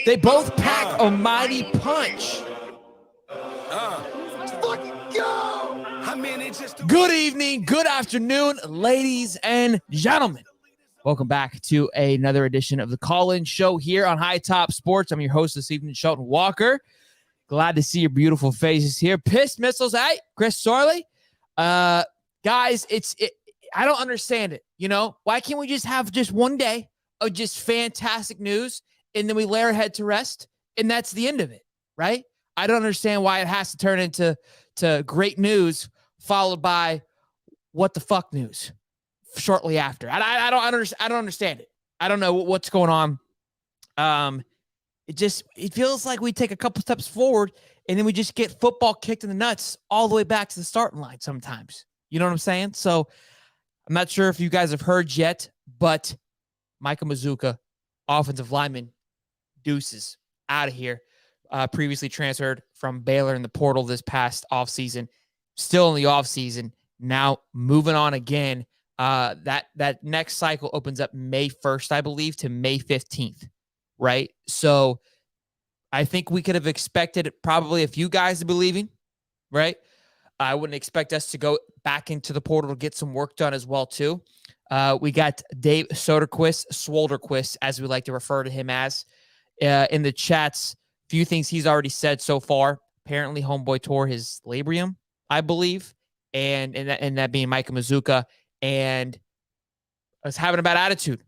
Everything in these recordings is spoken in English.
They both pack a mighty punch. Good evening, good afternoon, ladies and gentlemen. Welcome back to another edition of the Call-In Show here on High Top Sports. I'm your host this evening, Shelton Walker. Glad to see your beautiful faces here. Pissed Missiles, hey, Chris Sorley. Guys, I don't understand it. You know, why can't we just have just one day of just fantastic news and then we lay our head to rest and that's the end of it, right? I don't understand why it has to turn into great news followed by what the fuck news shortly after. I don't understand it. I don't know what's going on. It feels like we take a couple steps forward and then we just get football kicked in the nuts all the way back to the starting line sometimes. You know what I'm saying? So I'm not sure if you guys have heard yet, but Mazzccua, offensive lineman, deuces out of here. Previously transferred from Baylor in the portal this past offseason. Still in the offseason. Now moving on again. That next cycle opens up May 1st, I believe, to May 15th, right? So I think we could have expected probably a few guys to be leaving, right? I wouldn't expect us to go back into the portal to get some work done as well, too. We got Dave Swolderquist, as we like to refer to him as, in the chats. Few things he's already said so far. Apparently, homeboy tore his labrum, I believe, and that being Mazzccua, and was having a bad attitude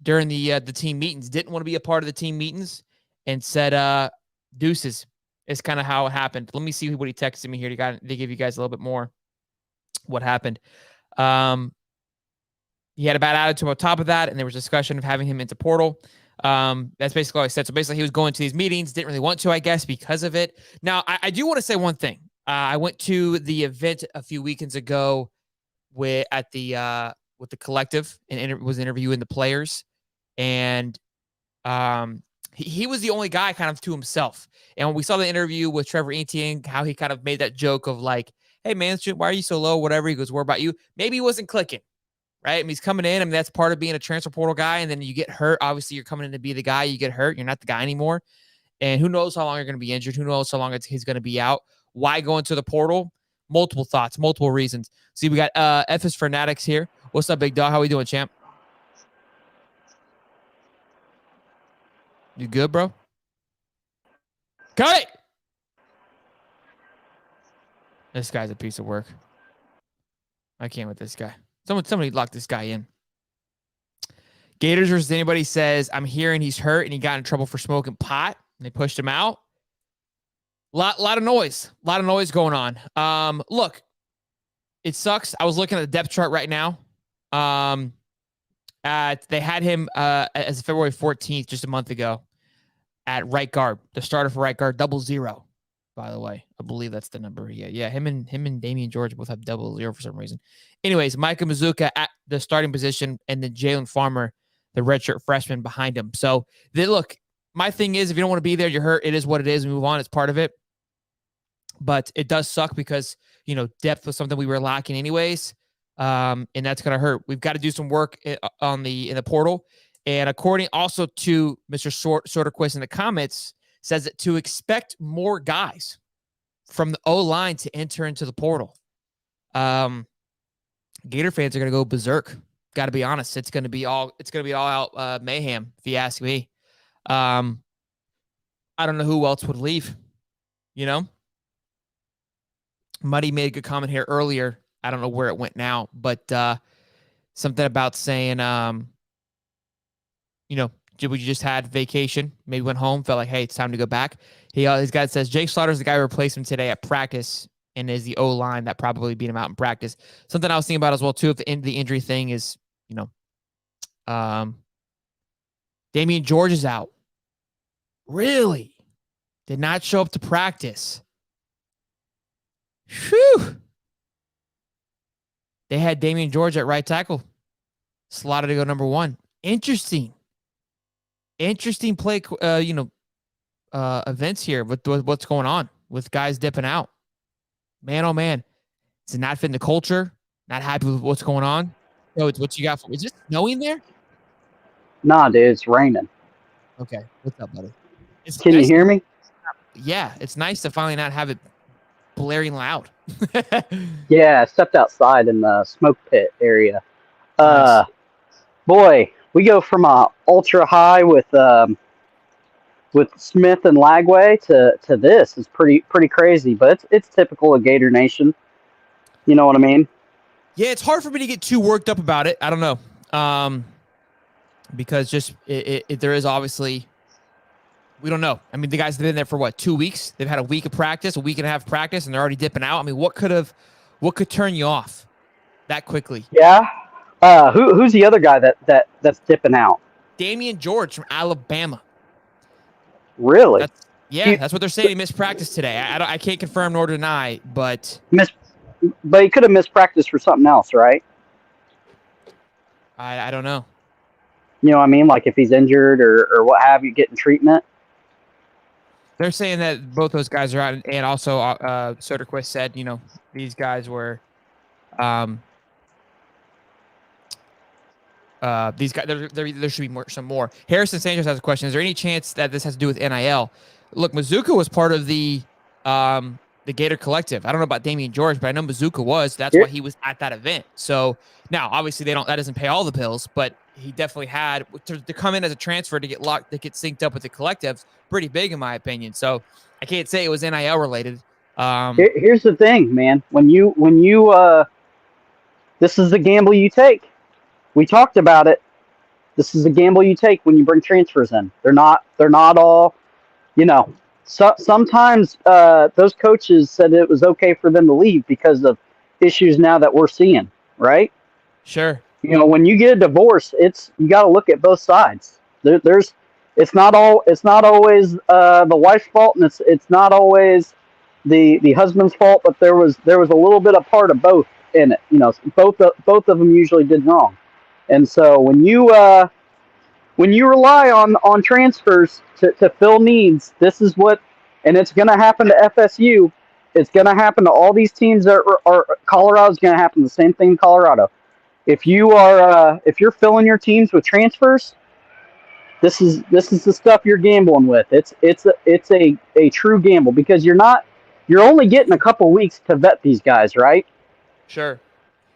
during the team meetings. Didn't want to be a part of the team meetings, and said deuces. Is kind of how it happened. Let me see what he texted me here to give you guys a little bit more what happened. He had a bad attitude on top of that, and there was discussion of having him into portal. That's basically all I said. So basically, he was going to these meetings, didn't really want to, I guess, because of it. Now, I do want to say one thing. I went to the event a few weekends ago with the collective and was interviewing the players, and he was the only guy kind of to himself. And when we saw the interview with Trevor Etienne, how he kind of made that joke of like, "Hey man, why are you so low?" Whatever. He goes, "What about you?" Maybe he wasn't clicking. Right? I mean, he's coming in. I mean, that's part of being a transfer portal guy. And then you get hurt. Obviously, you're coming in to be the guy. You get hurt. You're not the guy anymore. And who knows how long you're going to be injured? Who knows how long he's going to be out? Why go into the portal? Multiple thoughts, multiple reasons. See, we got FS Fanatics here. What's up, big dog? How we doing, champ? You good, bro? Cut it! This guy's a piece of work. I can't with this guy. Somebody lock this guy in. Gators versus anybody says, I'm hearing he's hurt and he got in trouble for smoking pot and they pushed him out. Lot of noise. A lot of noise going on. Look, it sucks. I was looking at the depth chart right now. They had him as February 14th, just a month ago, at right guard. The starter for right guard, 00. By the way, I believe that's the number. Yeah. Him and Damian George both have 00 for some reason. Anyways, Mazzccua at the starting position, and then Jalen Farmer, the redshirt freshman, behind him. So, look, my thing is, if you don't want to be there, you're hurt. It is what it is. We move on. It's part of it. But it does suck because, you know, depth was something we were lacking anyways, and that's going to hurt. We've got to do some work in the portal. And according also to Mr. Sorterquist in the comments, says that to expect more guys from the O-line to enter into the portal. Gator fans are going to go berserk. Got to be honest. It's going to be all out mayhem, if you ask me. I don't know who else would leave, you know? Muddy made a good comment here earlier. I don't know where it went now, but something about saying, you know, we just had vacation, maybe went home, felt like, hey, it's time to go back. His guy says Jake Slaughter's the guy who replaced him today at practice and is the O-line that probably beat him out in practice. Something I was thinking about as well, too, if the injury thing is, you know, Damian George is out. Really? Did not show up to practice. Whew. They had Damian George at right tackle. Slotted to go number 1. Interesting play, events here with what's going on with guys dipping out. Man, oh man, it's not fitting the culture. Not happy with what's going on. So it's what you got. Is it snowing there? Nah, dude, it's raining. Okay, what's up, buddy? Can you hear me? Yeah, it's nice to finally not have it blaring loud. Yeah, I stepped outside in the smoke pit area. Nice. Boy, we go from a ultra high with Smith and Lagway to this. It's pretty crazy, but it's typical of Gator Nation. You know what I mean? Yeah, it's hard for me to get too worked up about it. I don't know, because just there is obviously, we don't know. I mean, the guys have been there for what, 2 weeks? They've had a week of practice, a week and a half of practice, and they're already dipping out. I mean, what could turn you off that quickly? Yeah. Who's the other guy that's dipping out? Damian George from Alabama. Really? That's what they're saying. He missed practice today. I can't confirm nor deny, but he could have missed practice for something else, right? I don't know. You know what I mean? Like if he's injured or what have you, getting treatment. They're saying that both those guys are out, and also Soderquist said, these guys were, these guys. There should be some more. Harrison Sanchez has a question: is there any chance that this has to do with NIL? Look, Mazzccua was part of the Gator Collective. I don't know about Damian George, but I know Mazzccua was. That's why he was at that event. So now, obviously, that doesn't pay all the bills, but he definitely had to come in as a transfer to get synced up with the collectives. Pretty big in my opinion. So I can't say it was NIL related. Here's the thing, man. When you this is the gamble you take. We talked about it. This is a gamble you take when you bring transfers in. They're not all, sometimes those coaches said it was okay for them to leave because of issues now that we're seeing, right? Sure. When you get a divorce, you got to look at both sides. It's not always the wife's fault, and it's not always the husband's fault, but there was a little bit of part of both in it. Both of them usually did wrong. And so when you rely on transfers to fill needs, this is what, and it's going to happen to FSU. It's going to happen to all these teams that are Colorado's going to happen the same thing in Colorado. If you're filling your teams with transfers, this is the stuff you're gambling with. It's a true gamble because you're only getting a couple weeks to vet these guys, right? Sure.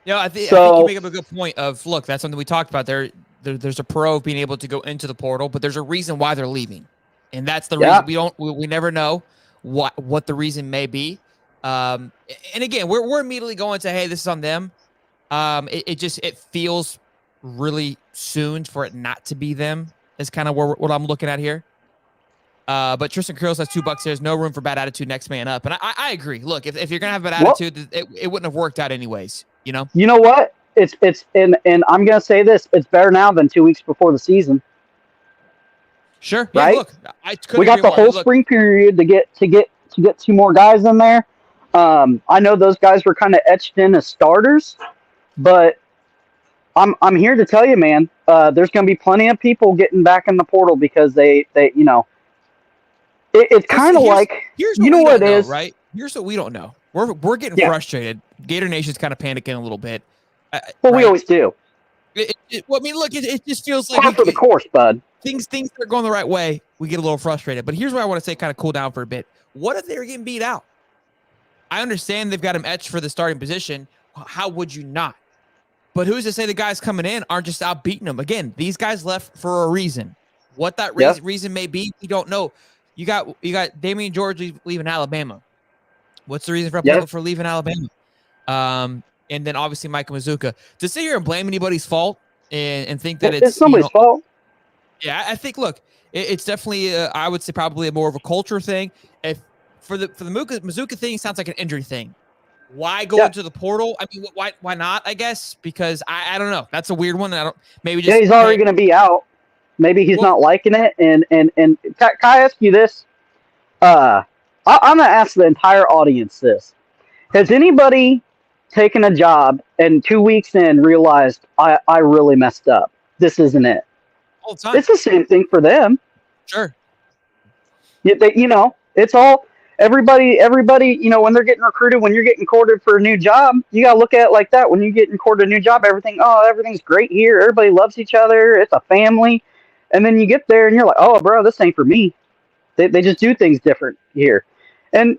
I think you make up a good point of, look, that's something we talked about. There's a pro of being able to go into the portal, but there's a reason why they're leaving. And that's the reason we never know what the reason may be. And again, we're immediately going to, hey, this is on them. It feels really soon for it not to be them is kind of what I'm looking at here. But Tristan Curls has $2 There's no room for bad attitude, next man up. And I agree. Look, if you're going to have bad attitude, it wouldn't have worked out anyways, You know what? And I'm going to say this, it's better now than 2 weeks before the season. Sure. Right? Yeah, look, we got the whole spring period to get 2 more guys in there. I know those guys were kind of etched in as starters, but I'm here to tell you, man, there's going to be plenty of people getting back in the portal because they it's kind of like, you know what it is, right? Here's what we don't know. We're getting frustrated. Gator Nation's kind of panicking a little bit. Well, right? We always do. Well, I mean, look, it just feels like part of the course, bud. Things are going the right way. We get a little frustrated. But here's what I want to say, kind of cool down for a bit. What if they were getting beat out? I understand they've got him etched for the starting position. How would you not? But who's to say the guys coming in aren't just out beating them? Again, these guys left for a reason. What that reason may be, we don't know. You got Damian George leaving Alabama. What's the reason for leaving Alabama? And then obviously Micah Mazzccua. To sit here and blame anybody's fault and think that it's somebody's fault. Yeah, I think. Look, it's definitely. I would say probably more of a culture thing. If for the Mazzccua thing sounds like an injury thing. Why go into the portal? I mean, why not? I guess because I don't know. That's a weird one. He's already going to be out. Maybe he's not liking it. And can I ask you this? I'm going to ask the entire audience this. Has anybody taken a job and 2 weeks in realized I really messed up? This isn't it. All the time. It's the same thing for them. Sure. It's all everybody. When they're getting recruited, when you're getting courted for a new job, you got to look at it like that. When you're getting courted a new job, everything's great here. Everybody loves each other. It's a family. And then you get there and you're like, oh, bro, this ain't for me. They just do things different here. And,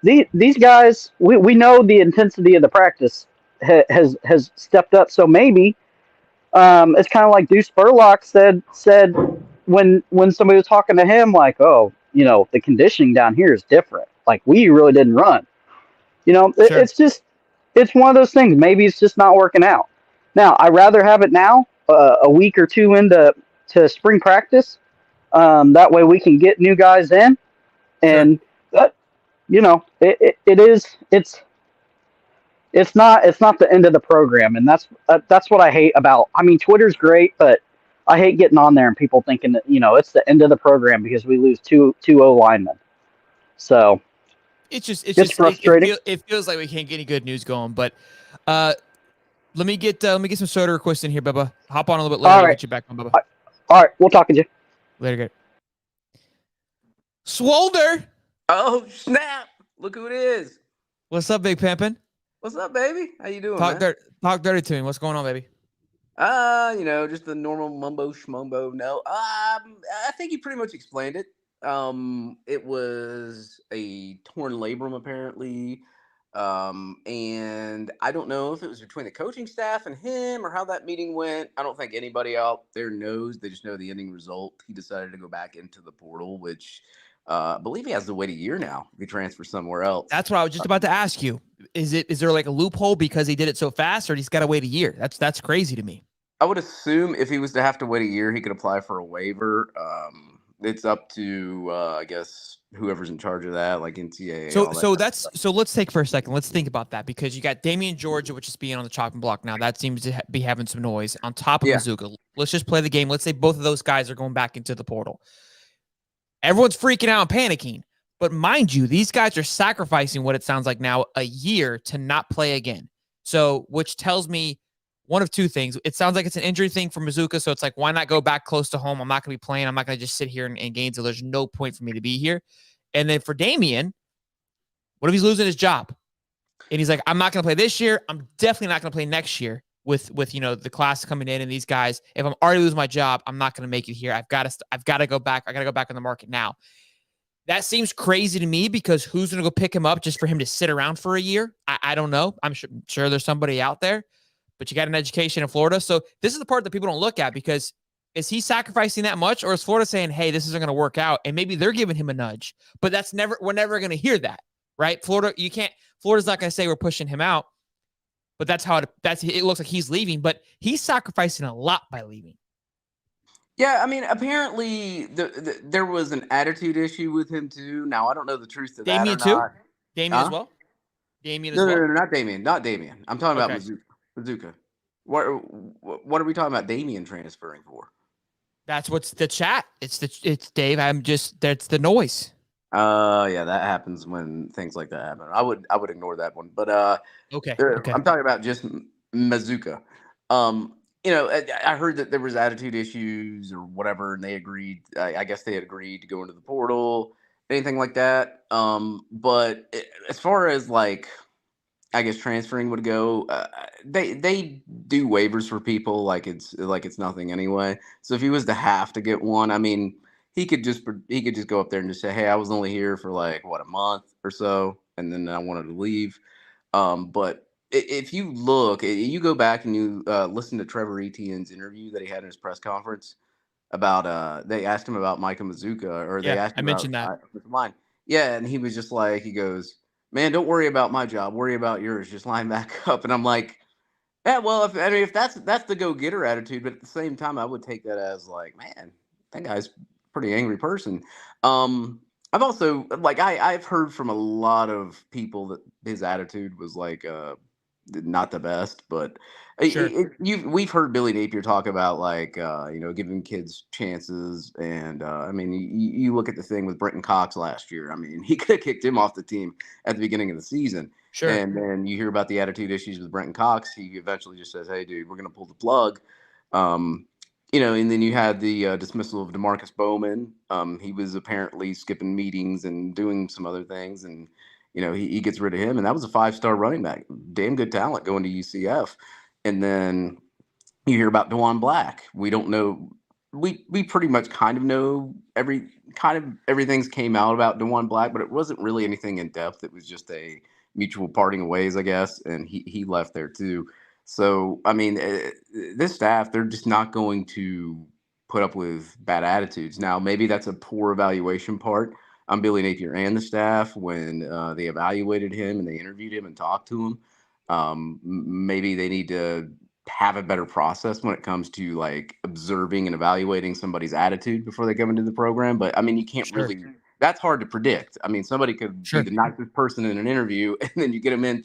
these guys, we know the intensity of the practice has stepped up. So maybe it's kind of like Deuce Spurlock said when somebody was talking to him, like, oh, the conditioning down here is different. Like, we really didn't run. Sure. It's one of those things. Maybe it's just not working out. Now, I'd rather have it now, a week or two into spring practice. That way we can get new guys in, Sure. and that, it's not the end of the program, and that's what I hate about. I mean, Twitter's great, but I hate getting on there and people thinking that it's the end of the program because we lose two O linemen. So it's frustrating. It feels like we can't get any good news going. But let me get some soda requests in here, Bubba. Hop on a little bit later. All We'll right. get you back on, Bubba. All right, we'll talk to you later. Good. Swolder. Oh snap! Look who it is. What's up, Big Pimpin'? What's up, baby? How you doing? Talk dirty to me. What's going on, baby? Just the normal mumbo schmumbo. No, I think you pretty much explained it. It was a torn labrum apparently. And I don't know if it was between the coaching staff and him or how that meeting went. I don't think anybody out there knows. They just know the ending result. He decided to go back into the portal, which I believe he has to wait a year now if he transfers somewhere else. That's what I was just about to ask you. Is there like a loophole because he did it so fast, or he's got to wait a year? That's crazy to me. I would assume if he was to have to wait a year, he could apply for a waiver. It's up to I guess whoever's in charge of that, like NCAA. So let's take for a second. Let's think about that because you got Damian Georgia, which is being on the chopping block now. That seems to be having some noise on top of Mazzccua. Let's just play the game. Let's say both of those guys are going back into the portal. Everyone's freaking out and panicking. But mind you, these guys are sacrificing what it sounds like now a year to not play again. So, which tells me one of two things. It sounds like it's an injury thing for Mazzccua. So it's like, why not go back close to home? I'm not going to be playing. I'm not going to just sit here in Gainesville. There's no point for me to be here. And then for Damian, what if he's losing his job? And he's like, I'm not going to play this year. I'm definitely not going to play next year with the class coming in and these guys. If I'm already losing my job, I'm not going to make it here. I've got to go back. I got to go back on the market now. That seems crazy to me because who's going to go pick him up just for him to sit around for a year? I don't know. I'm sure there's somebody out there, but you got an education in Florida. So this is the part that people don't look at because is he sacrificing that much or is Florida saying, hey, this isn't going to work out? And maybe they're giving him a nudge, but we're never going to hear that, right? Florida's not going to say we're pushing him out, but it looks like he's leaving, but he's sacrificing a lot by leaving. Yeah, I mean, apparently there was an attitude issue with him too. Now I don't know the truth of Damian that or not. Damian as well. Damian as well. No, not Damian. I'm talking about Mazzccua. What are we talking about? Damian transferring for? That's what's the chat. It's Dave. That's the noise. Yeah, that happens when things like that happen. I would ignore that one, but okay. I'm talking about just Mazzccua. I heard that there was attitude issues or whatever, and they agreed. I guess they had agreed to go into the portal, anything like that. But as far as like, I guess transferring would go, they do waivers for people like it's nothing anyway. So if he was to have to get one, I mean, he could just go up there and just say, hey, I was only here for like a month or so, and then I wanted to leave. But if you look, you go back and you listen to Trevor Etienne's interview that he had in his press conference about they asked him about Micah Mazzccua, or they asked him mentioned that. Mine. Yeah, and he was just like, he goes, man, don't worry about my job, worry about yours, just line back up. And I'm like, yeah, well, if that's the go-getter attitude, but at the same time, I would take that as like, man, that guy's a pretty angry person. I've also I've heard from a lot of people that his attitude was like not the best, but sure. We've heard Billy Napier talk about giving kids chances, and I mean you look at the thing with Brenton Cox last year. I mean, he could have kicked him off the team at the beginning of the season. Sure. And then you hear about the attitude issues with Brenton Cox. He eventually just says, hey dude, we're gonna pull the plug. And then you had the dismissal of DeMarcus Bowman. He was apparently skipping meetings and doing some other things, and he gets rid of him, and that was a 5-star running back, damn good talent going to UCF. And then you hear about DeJuan Black. We don't know we pretty much kind of know everything's came out about DeJuan Black, but it wasn't really anything in depth. It was just a mutual parting of ways, I guess, and he left there too. So I mean, this staff, they're just not going to put up with bad attitudes. Now maybe that's a poor evaluation part on Billy Napier and the staff when they evaluated him and they interviewed him and talked to him. Maybe they need to have a better process when it comes to like observing and evaluating somebody's attitude before they come into the program. But I mean, you can't really, that's hard to predict. I mean, somebody could be the nicest person in an interview and then you get them in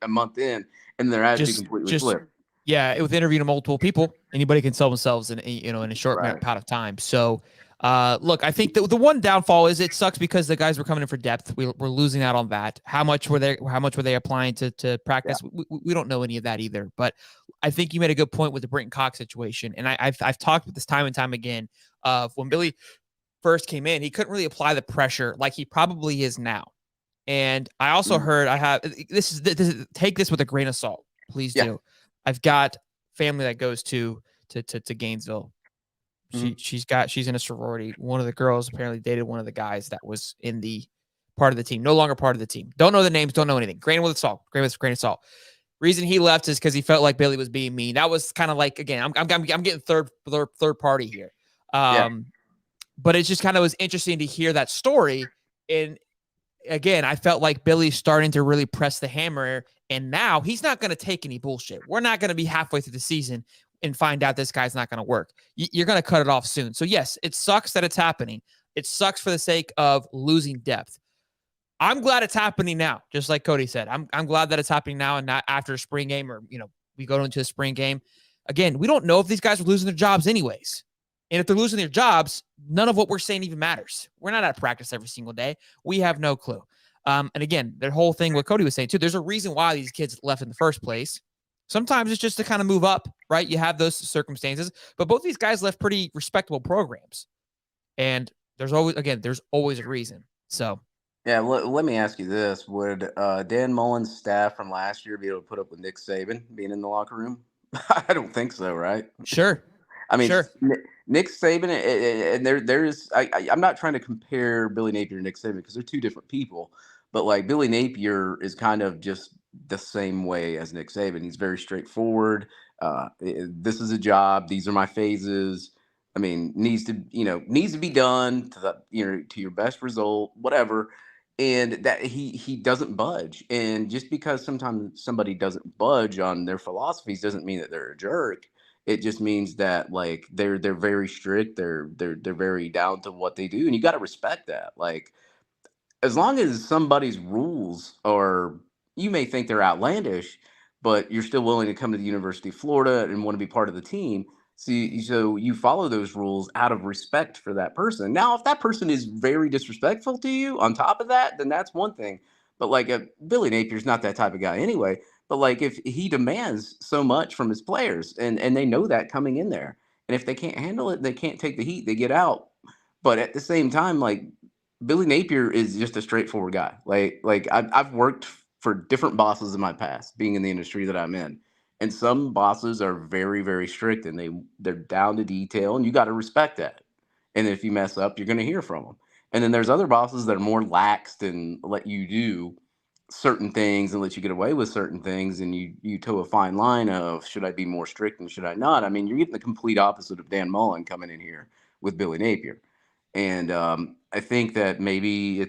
a month in and their attitude completely flips. Yeah, with interviewing multiple people, anybody can sell themselves in a short amount of time. So look, I think the one downfall is it sucks because the guys were coming in for depth. We're losing out on that. How much were they applying to practice? Yeah. We don't know any of that either. But I think you made a good point with the Brenton Cox situation. And I've talked with this time and time again of when Billy first came in, he couldn't really apply the pressure like he probably is now. And I also heard take this with a grain of salt. Please do. I've got family that goes to Gainesville. She's in a sorority. One of the girls apparently dated one of the guys that was in the part of the team, no longer part of the team. Don't know the names, don't know anything. Grain of salt. Reason he left is because he felt like Billy was being mean. That was kind of like, again, I'm getting third party here. But it just kind of was interesting to hear that story. And again, I felt like Billy's starting to really press the hammer. And now he's not going to take any bullshit. We're not going to be halfway through the season and find out this guy's not going to work. You're going to cut it off soon. So yes, it sucks that it's happening. It sucks for the sake of losing depth. I'm glad it's happening now. Just like Cody said, I'm glad that it's happening now and not after a spring game or, we go into a spring game. Again, we don't know if these guys are losing their jobs anyways. And if they're losing their jobs, none of what we're saying even matters. We're not at practice every single day. We have no clue. And again, the whole thing what Cody was saying too, there's a reason why these kids left in the first place. Sometimes it's just to kind of move up, right? You have those circumstances, but both these guys left pretty respectable programs. And there's always a reason. So yeah, let me ask you this. Would Dan Mullen's staff from last year be able to put up with Nick Saban being in the locker room? I don't think so, right? Sure. I mean, Nick Saban, and there's I'm not trying to compare Billy Napier and Nick Saban because they're two different people, but like Billy Napier is kind of just the same way as Nick Saban. He's very straightforward. This is a job. These are my phases. I mean, needs to be done to your best result, whatever. And that he doesn't budge. And just because sometimes somebody doesn't budge on their philosophies doesn't mean that they're a jerk. It just means that like they're very strict. They're very down to what they do, and you got to respect that. Like as long as somebody's rules are, you may think they're outlandish, but you're still willing to come to the University of Florida and want to be part of the team. So you follow those rules out of respect for that person. Now, if that person is very disrespectful to you on top of that, then that's one thing. But like Billy Napier's not that type of guy anyway. But like if he demands so much from his players and they know that coming in there, and if they can't handle it, they can't take the heat, they get out. But at the same time, like Billy Napier is just a straightforward guy. Like I've worked for different bosses in my past, being in the industry that I'm in. And some bosses are very, very strict and they're down to detail, and you got to respect that. And if you mess up, you're going to hear from them. And then there's other bosses that are more laxed and let you do certain things and let you get away with certain things, and you toe a fine line of should I be more strict and should I not? I mean, you're getting the complete opposite of Dan Mullen coming in here with Billy Napier. And I think that maybe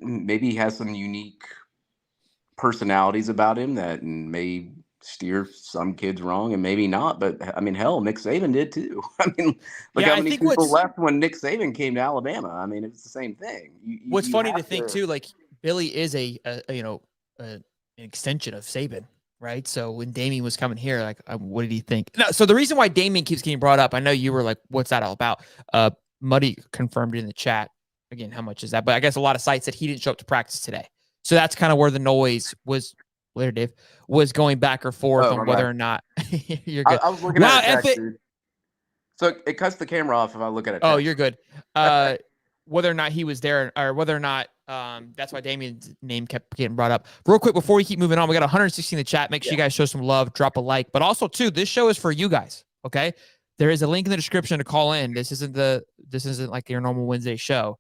maybe he has some unique personalities about him that may steer some kids wrong and maybe not. But I mean, hell, Nick Saban did too. I mean, look how many people left when Nick Saban came to Alabama. I mean, it's the same thing. What's funny to think too, like Billy is an extension of Saban, right? So when Damien was coming here, like, what did he think? No, so the reason why Damien keeps getting brought up, I know you were like, what's that all about? Muddy confirmed in the chat. Again, how much is that? But I guess a lot of sites said he didn't show up to practice today. So that's kind of where the noise was. Later, Dave, was going back or forth on whether or not you're good. I was looking at it. So it cuts the camera off if I look at it. Oh, you're good. Whether or not he was there or whether or not that's why Damien's name kept getting brought up. Real quick, before we keep moving on, we got 160 in the chat. Make sure you guys show some love, drop a like. But also, too, this show is for you guys, okay? There is a link in the description to call in. This isn't like your normal Wednesday show.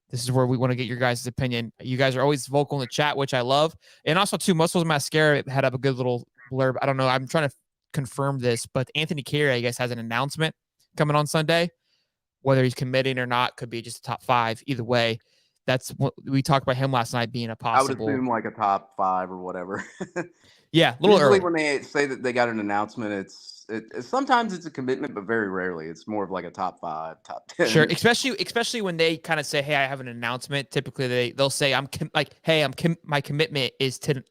This is where we want to get your guys' opinion. You guys are always vocal in the chat, which I love. And also, too, Muscles Mascara had up a good little blurb. I don't know. I'm trying to confirm this, but Anthony Carey, I guess, has an announcement coming on Sunday. Whether he's committing or not, could be just a top 5. Either way, that's what we talked about him last night being a possible. I would assume like a top 5 or whatever. Yeah, a little Usually early. when they say that they got an announcement, sometimes it's a commitment, but very rarely. It's more of like a top 5, top 10. Sure, especially when they kind of say, "Hey, I have an announcement." Typically, they'll say, my commitment is to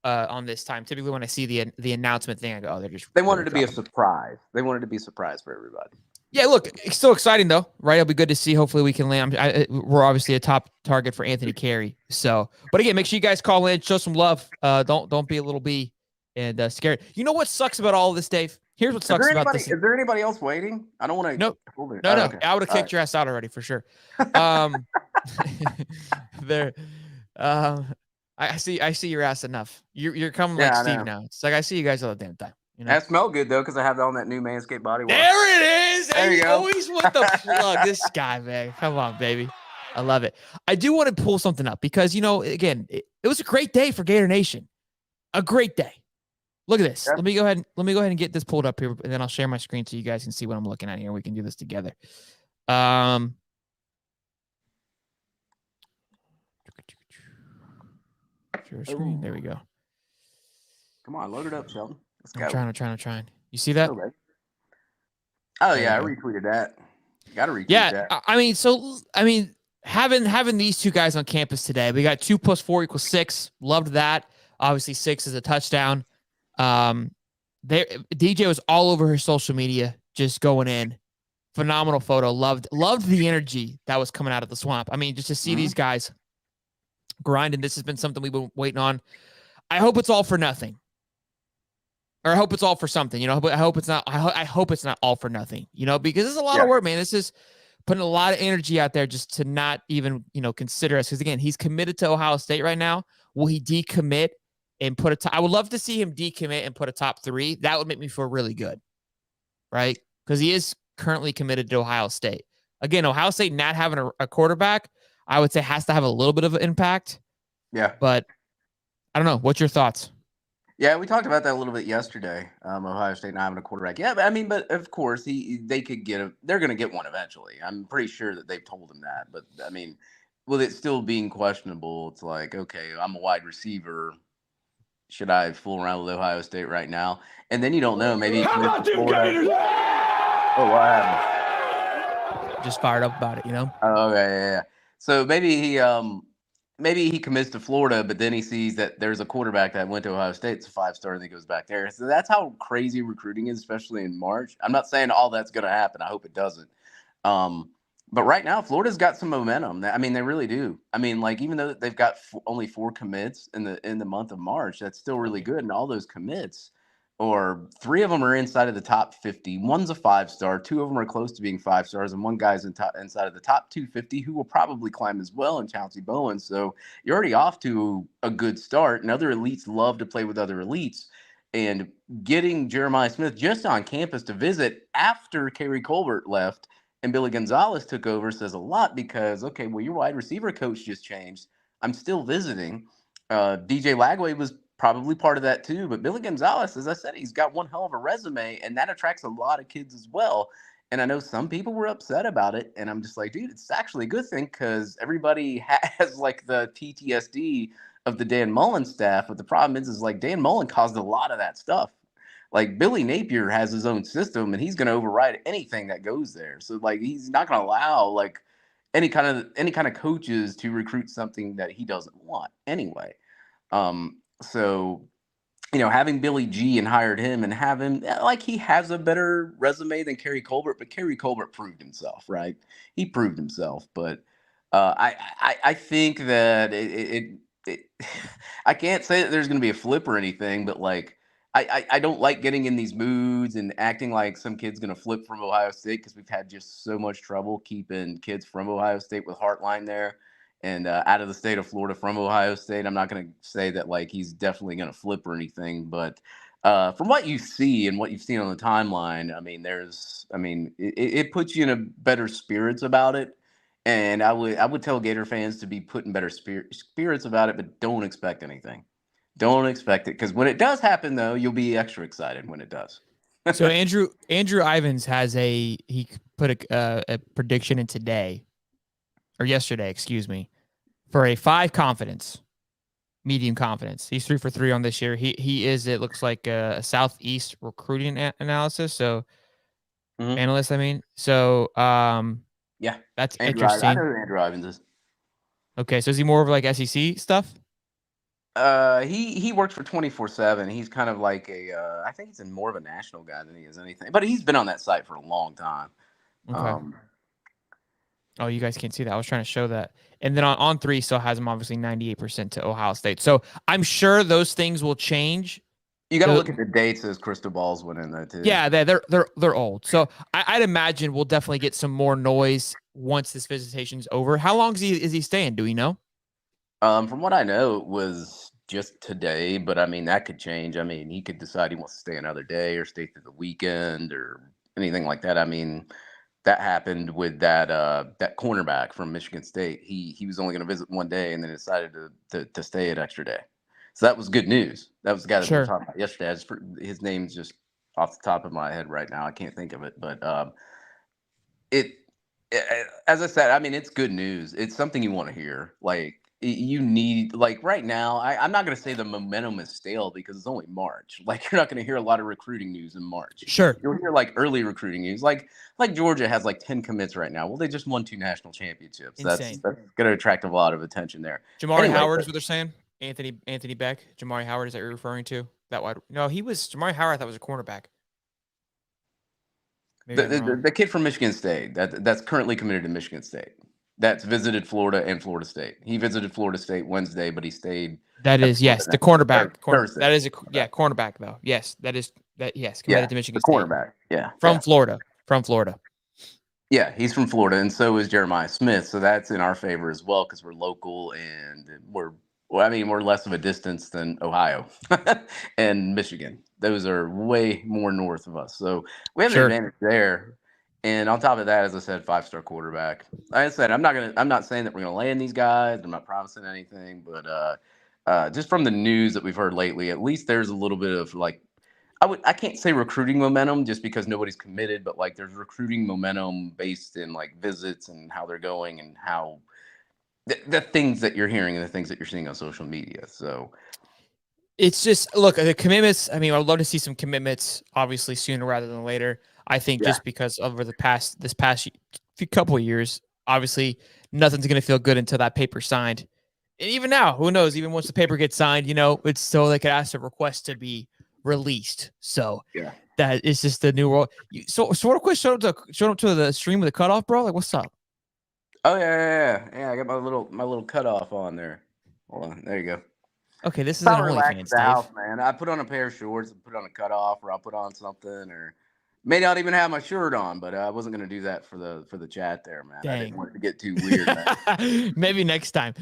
on this time." Typically, when I see the announcement thing, I go, "Oh, they wanted to be a surprise. They wanted to be a surprise for everybody." Yeah, look, it's still exciting though, right? It'll be good to see. Hopefully, we can land. We're obviously a top target for Anthony Carey. So, but again, make sure you guys call in, show some love. Don't be a little bee and scared. You know what sucks about all of this, Dave? Here's what sucks about this. Is there anybody else waiting? I don't want to. No. Okay. I would have kicked your ass out already for sure. There. I see your ass enough. You're coming like Steve now. It's like I see you guys all the damn time. You know? That smell good though, because I have on that new Manscaped body wash. There it is. There you go. Always with the plug. This guy, man. Come on, baby. I love it. I do want to pull something up because again, it was a great day for Gator Nation. A great day. Look at this. Yep. Let me go ahead and get this pulled up here, and then I'll share my screen so you guys can see what I'm looking at here. We can do this together. Share screen. There we go. Come on, load it up, Sheldon. Let's go. I'm trying. You see that? Okay. Oh yeah, I retweeted that. Got to retweet that. I mean, having these two guys on campus today, we got 2 + 4 = 6. Loved that. Obviously, 6 is a touchdown. DJ was all over her social media, just going in. Phenomenal photo. Loved the energy that was coming out of the swamp. I mean, just to see these guys grinding. This has been something we've been waiting on. I hope it's all for nothing. Or I hope it's all for something, I hope it's not. I hope it's not all for nothing, because it's a lot of work, man. This is putting a lot of energy out there just to not even, consider us. Because again, he's committed to Ohio State right now. Will he decommit and put I would love to see him decommit and put a top 3. That would make me feel really good, right? Because he is currently committed to Ohio State. Again, Ohio State not having a quarterback, I would say has to have a little bit of an impact. Yeah, but I don't know. What's your thoughts? Yeah, we talked about that a little bit yesterday. Ohio State not having a quarterback. Yeah, but of course they could get they're going to get one eventually. I'm pretty sure that they've told him that. But I mean, with it still being questionable, it's like, okay, I'm a wide receiver. Should I fool around with Ohio State right now? And then you don't know. Maybe how about them Gators? Oh, what happened? Just fired up about it, Oh, okay, yeah. So maybe he commits to Florida, but then he sees that there's a quarterback that went to Ohio State. It's a 5-star, and he goes back there. So that's how crazy recruiting is, especially in March. I'm not saying all that's going to happen. I hope it doesn't. But right now, Florida's got some momentum. I mean, they really do. I mean, like, even though they've got only 4 commits in the month of March, that's still really good. And all those commits, or 3 of them are inside of the top 50. One's a 5-star. 2 of them are close to being 5-stars, and one guy's inside of the top 250, who will probably climb as well, in Chauncey Bowen. So you're already off to a good start. And other elites love to play with other elites. And getting Jeremiah Smith just on campus to visit after Kerry Colbert left and Billy Gonzalez took over says a lot, because, okay, well, your wide receiver coach just changed. I'm still visiting. DJ Lagway was probably part of that too. But Billy Gonzalez, as I said, he's got one hell of a resume, and that attracts a lot of kids as well. And I know some people were upset about it, and I'm just like, dude, it's actually a good thing, because everybody has like the PTSD of the Dan Mullen staff. But the problem is like Dan Mullen caused a lot of that stuff. Like, Billy Napier has his own system, and he's going to override anything that goes there. So like, he's not going to allow like any kind of coaches to recruit something that he doesn't want anyway. So, having Billy G and hired him and have him, like, he has a better resume than Kerry Colbert, but Kerry Colbert proved himself, right? He proved himself. But I think that I can't say that there's going to be a flip or anything, but like, I don't like getting in these moods and acting like some kid's going to flip from Ohio State, because we've had just so much trouble keeping kids from Ohio State with Heartline there and out of the state of Florida from Ohio State. I'm not going to say that like he's definitely going to flip or anything, but From what you see and what you've seen on the timeline, it puts you in a better spirits about it. And I would tell Gator fans to be put in better spirits about it, but don't expect anything. Don't expect it, because when it does happen, though, you'll be extra excited when it does. So Andrew Ivins he put a prediction in today, or yesterday, excuse me, for a 5 confidence, medium confidence. He's 3 for 3 on this year. He is, it looks like a Southeast recruiting analysis. So analyst, I mean. So yeah, that's Andrew, interesting. I know who Andrew Ivins is. Okay, so is he more of like SEC stuff? He works for 24/7. He's kind of like I think he's more of a national guy than he is anything. But he's been on that site for a long time. Okay. Oh, you guys can't see that. I was trying to show that. And then on 3 still has him obviously 98% to Ohio State. So I'm sure those things will change. You got to look at the dates as crystal balls went in there too. Yeah, they're old. So I'd imagine we'll definitely get some more noise once this visitation's over. How long is he staying? Do we know? From what I know, it was just today, but I mean that could change. I mean, he could decide he wants to stay another day or stay through the weekend or anything like that. I mean, that happened with that cornerback from Michigan State. He was only going to visit one day and then decided to stay an extra day. So that was good news. That was the guy that we were talking about yesterday. His name's just off the top of my head right now. I can't think of it, but as I said, I mean, it's good news. It's something you want to hear. Like, you need, like, right now, I'm not going to say the momentum is stale because it's only March. Like, you're not going to hear a lot of recruiting news in March. Sure. You'll hear like early recruiting news. Like Georgia has like 10 commits right now. Well, they just won 2 national championships. Insane. That's going to attract a lot of attention there. Jamari Howard is what they're saying. Anthony Beck. Jamari Howard is that you're referring to? That wide? No, he was Jamari Howard. I thought was a cornerback. The kid from Michigan State that's currently committed to Michigan State. That's visited Florida and Florida State. He visited Florida State Wednesday, but he stayed. That is, yes, the cornerback. Thursday. That is cornerback though. Yes, that is that. Yes, committed to Michigan State. Cornerback. Yeah, from Florida. From Florida. Yeah, he's from Florida, and so is Jeremiah Smith. So that's in our favor as well because we're local and we're less of a distance than Ohio and Michigan. Those are way more north of us, so we have an advantage there. And on top of that, as I said, 5-star quarterback. Like I said, I'm not saying that we're gonna land these guys. I'm not promising anything, but just from the news that we've heard lately, at least there's a little bit of like, I can't say recruiting momentum just because nobody's committed, but like there's recruiting momentum based in like visits and how they're going and how the things that you're hearing and the things that you're seeing on social media. So it's just, look, the commitments. I mean, I'd love to see some commitments, obviously sooner rather than later. I think just because over this past couple of years, obviously nothing's going to feel good until that paper's signed. And even now, who knows? Even once the paper gets signed, it's so they could ask a request to be released. So that is just the new world. So what a quick show up to the stream with the cutoff, bro. Like, what's up? Oh yeah. I got my little cutoff on there. Hold on, there you go. Okay, this is an OnlyFans, Dave. Man, I put on a pair of shorts and put on a cutoff, or I'll put on something, or may not even have my shirt on, but I wasn't going to do that for the chat there, man. Dang. I didn't want it to get too weird, man. Maybe next time.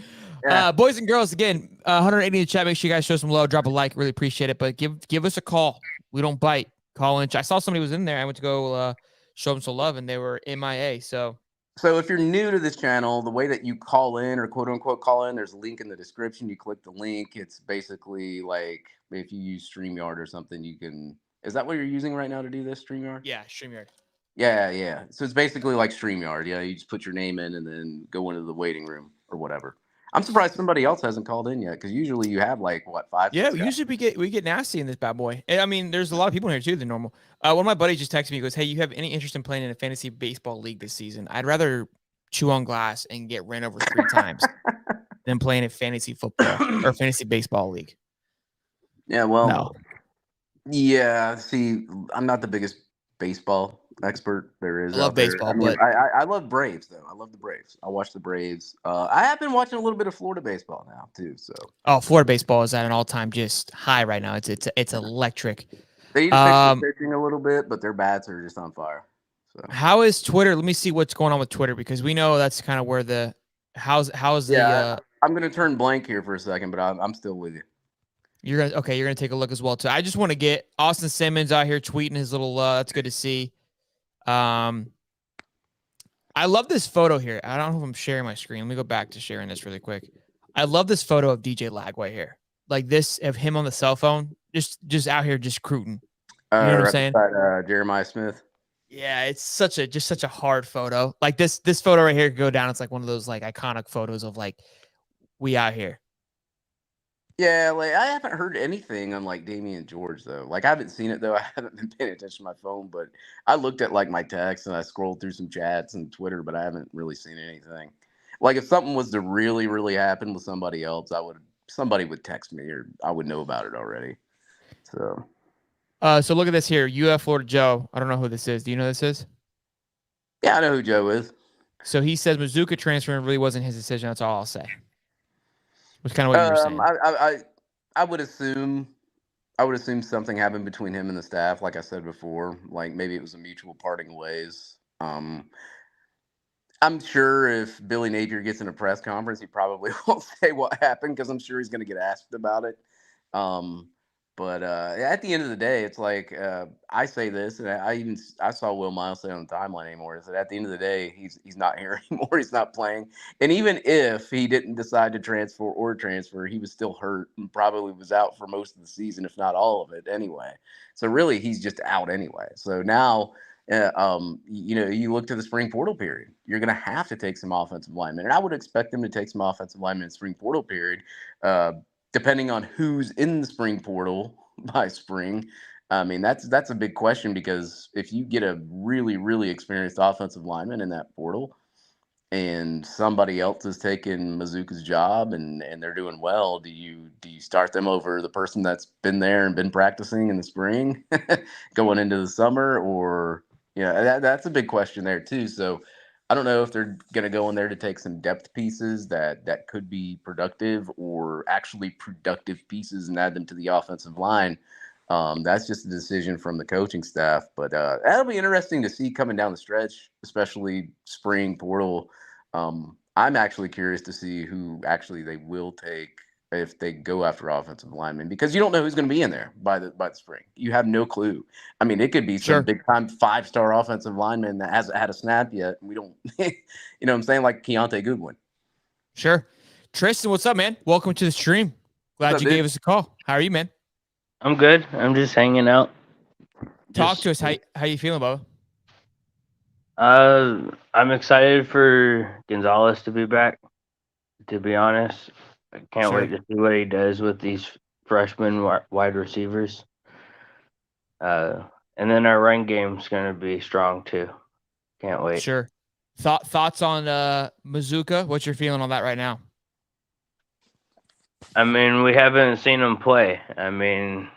Yeah. Boys and girls, again, 180 in the chat. Make sure you guys show some love, drop a like. Really appreciate it. But give us a call. We don't bite. Call in. I saw somebody was in there. I went to go show them some love, and they were MIA. So if you're new to this channel, the way that you call in or quote unquote call in, there's a link in the description. You click the link. It's basically like if you use StreamYard or something, you can. Is that what you're using right now to do this, StreamYard? Yeah, StreamYard. Yeah. So it's basically like StreamYard. Yeah, you just put your name in and then go into the waiting room or whatever. I'm surprised somebody else hasn't called in yet because usually you have like what 5. Yeah, usually we get nasty in this bad boy. And, I mean, there's a lot of people in here too than normal. One of my buddies just texted me. He goes, "Hey, you have any interest in playing in a fantasy baseball league this season? I'd rather chew on glass and get ran over 3 times than playing a fantasy football or fantasy baseball league." Yeah, well, no. Yeah. See, I'm not the biggest baseball expert there is. I love baseball, but I love Braves though. I love the Braves. I watch the Braves. I have been watching a little bit of Florida baseball now too. So Florida baseball is at an all-time just high right now. It's electric. They need to fix pitching a little bit, but their bats are just on fire. So how is Twitter? Let me see what's going on with Twitter because we know that's kind of where the how's the. I'm gonna turn blank here for a second, but I'm still with you. You're gonna take a look as well too. I just want to get Austin Simmons out here tweeting his little. That's good to see. I love this photo here. I don't know if I'm sharing my screen. Let me go back to sharing this really quick. I love this photo of DJ Lagway here, like this of him on the cell phone, just out here just cruising. You know what I'm saying? Beside, Jeremiah Smith. Yeah, it's such a hard photo. Like this photo right here could go down. It's like one of those like iconic photos of like we out here. Yeah, like I haven't heard anything on like Damian George though. Like I haven't seen it though. I haven't been paying attention to my phone, but I looked at like my texts and I scrolled through some chats and Twitter, but I haven't really seen anything. Like if something was to really, really happen with somebody else, somebody would text me or I would know about it already. So So look at this here. UF Florida Joe. I don't know who this is. Do you know who this is? yeah, I know who Joe is. So he says Mazzccua transferring really wasn't his decision. That's all I'll say. Which kind of what you were saying. I would assume something happened between him and the staff, like I said before. Like maybe it was a mutual parting ways. I'm sure if Billy Napier gets in a press conference, he probably won't say what happened because I'm sure he's going to get asked about it. But at the end of the day, it's like I say this, and I saw Will Miles say on the timeline anymore. Is that at the end of the day, he's not here anymore. He's not playing, and even if he didn't decide to transfer, he was still hurt and probably was out for most of the season, if not all of it, anyway. So really, he's just out anyway. So now, you look to the spring portal period. You're going to have to take some offensive linemen, and I would expect them to take some offensive linemen in spring portal period. Depending on who's in the spring portal by spring, I mean, that's a big question because if you get a really, really experienced offensive lineman in that portal and somebody else is taking Mazzccua's job and they're doing well, do you start them over the person that's been there and been practicing in the spring going into the summer? Or, that's a big question there too. So I don't know if they're going to go in there to take some depth pieces that could be productive or actually productive pieces and add them to the offensive line. That's just a decision from the coaching staff. But that'll be interesting to see coming down the stretch, especially spring portal. I'm actually curious to see who actually they will take if they go after offensive linemen, because you don't know who's going to be in there by the spring. You have no clue. I mean, it could be some big time 5-star offensive lineman that hasn't had a snap yet. We don't, you know what I'm saying? Like Keontae Goodwin. Sure. Tristan, what's up, man? Welcome to the stream. Glad you gave us a call. How are you, man? I'm good. I'm just hanging out. Talk to us. How you feeling, Bubba? I'm excited for Gonzalez to be back, to be honest. I can't wait to see what he does with these freshman wide receivers. And then our run game's going to be strong too. Can't wait. Sure. Thoughts on Mazzccua? What's your feeling on that right now? I mean, we haven't seen him play. I mean,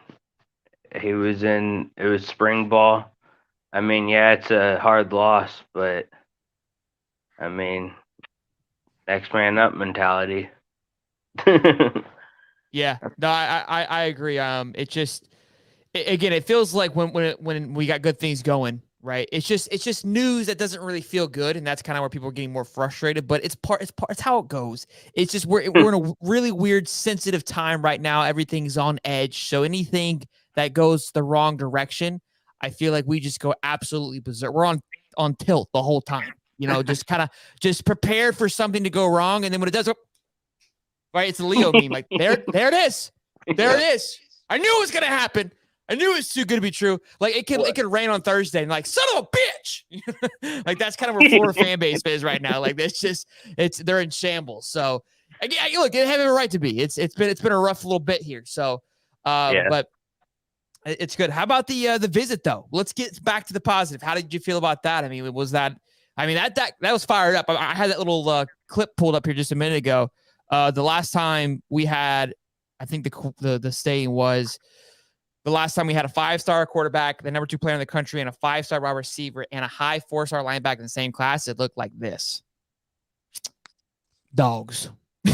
it was spring ball. I mean, yeah, it's a hard loss, but I mean, next man up mentality. Yeah, no, I agree. It just, again, it feels like when we got good things going, right? It's just news that doesn't really feel good, and that's kind of where people are getting more frustrated. But it's how it goes. It's just we're in a really weird, sensitive time right now. Everything's on edge, so anything that goes the wrong direction, I feel like we just go absolutely berserk. We're on tilt the whole time, just kind of just prepared for something to go wrong, and then when it does, right? It's a Leo meme. Like there it is. There it is. I knew it was gonna happen. I knew it was too good to be true. Like it could rain on Thursday, and like son of a bitch. Like that's kind of where Florida fan base is right now. Like they're in shambles. So again, look, they have a right to be. It's been a rough little bit here. So, but it's good. How about the visit though? Let's get back to the positive. How did you feel about that? I mean, that was fired up. I had that little clip pulled up here just a minute ago. The last time we had, I think the saying was, the last time we had a 5-star quarterback, the number 2 player in the country, and a 5-star wide receiver, and a high 4-star linebacker in the same class, it looked like this. Dogs. So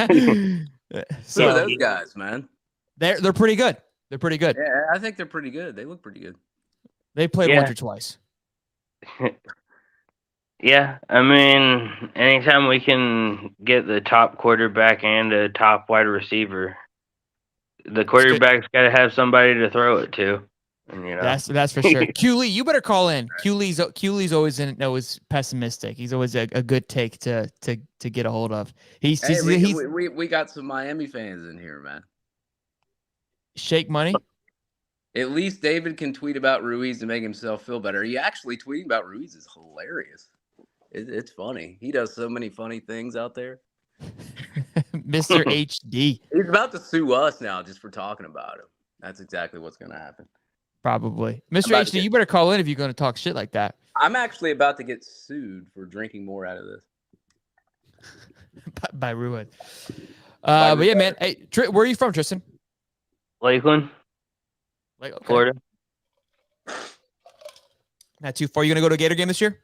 who are those guys, man? They're pretty good. They're pretty good. Yeah, I think they're pretty good. They look pretty good. They played once or twice. Yeah, I mean, anytime we can get the top quarterback and a top wide receiver, the quarterback's got to have somebody to throw it to. And, that's for sure. Q Lee, you better call in. Q Lee's always pessimistic. He's always a good take to get a hold of. We got some Miami fans in here, man. Shake money. At least David can tweet about Ruiz to make himself feel better. He actually tweeting about Ruiz is hilarious. It's funny. He does so many funny things out there. Mr. HD. He's about to sue us now just for talking about him. That's exactly what's going to happen. Probably. Mr. HD, you better call in if you're going to talk shit like that. I'm actually about to get sued for drinking more out of this. by Ruin. But yeah, man. Hey, where are you from, Tristan? Lakeland. Okay. Florida. Not too far. You going to go to a Gator game this year?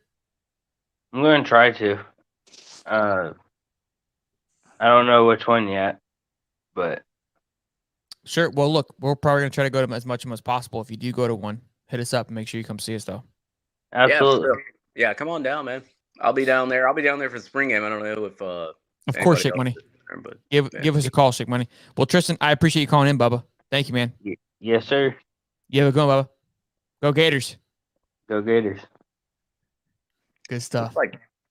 I'm going to try to. I don't know which one yet, but. Sure. Well, look, we're probably going to try to go to as much of them as possible. If you do go to one, hit us up and make sure you come see us, though. Absolutely. Yeah, come on down, man. I'll be down there. I'll be down there for the spring game. I don't know if of course, Shake Money. There, but give us a call, Shake Money. Well, Tristan, I appreciate you calling in, Bubba. Thank you, man. Yes, sir. You have a good one, Bubba. Go Gators. Go Gators. Good stuff.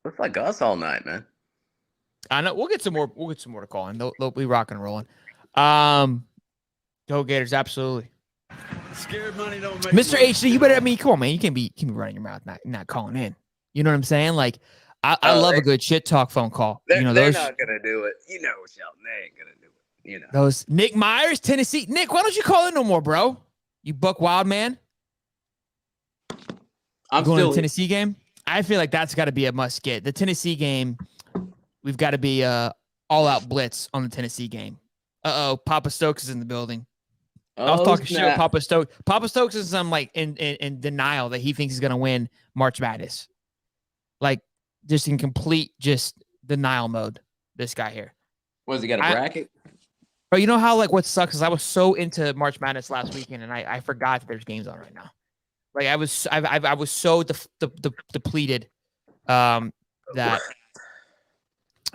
Looks like us all night, man. I know. We'll get some more to call in. They'll be rocking and rolling. Go Gators, absolutely. Scared money don't make Mr. money. HD, you better. I mean, come on, man. You can't be running your mouth, not calling in. You know what I'm saying? Like, I love a good shit talk phone call. They're those not gonna do it. You know, Shelton, they ain't gonna do it. You know those Nick Myers, Tennessee. Nick, why don't you call in no more, bro? You buck wild man. I'm going still to the Tennessee game. I feel like that's got to be a must get. The Tennessee game, we've got to be all out blitz on the Tennessee game. Papa Stokes is in the building. I was talking shit with Papa Stokes. Papa Stokes is in denial that he thinks he's gonna win March Madness. Like just in complete denial mode. This guy here. Was he got a bracket? But you know how what sucks is I was so into March Madness last weekend and I forgot that there's games on right now. Like I was so depleted that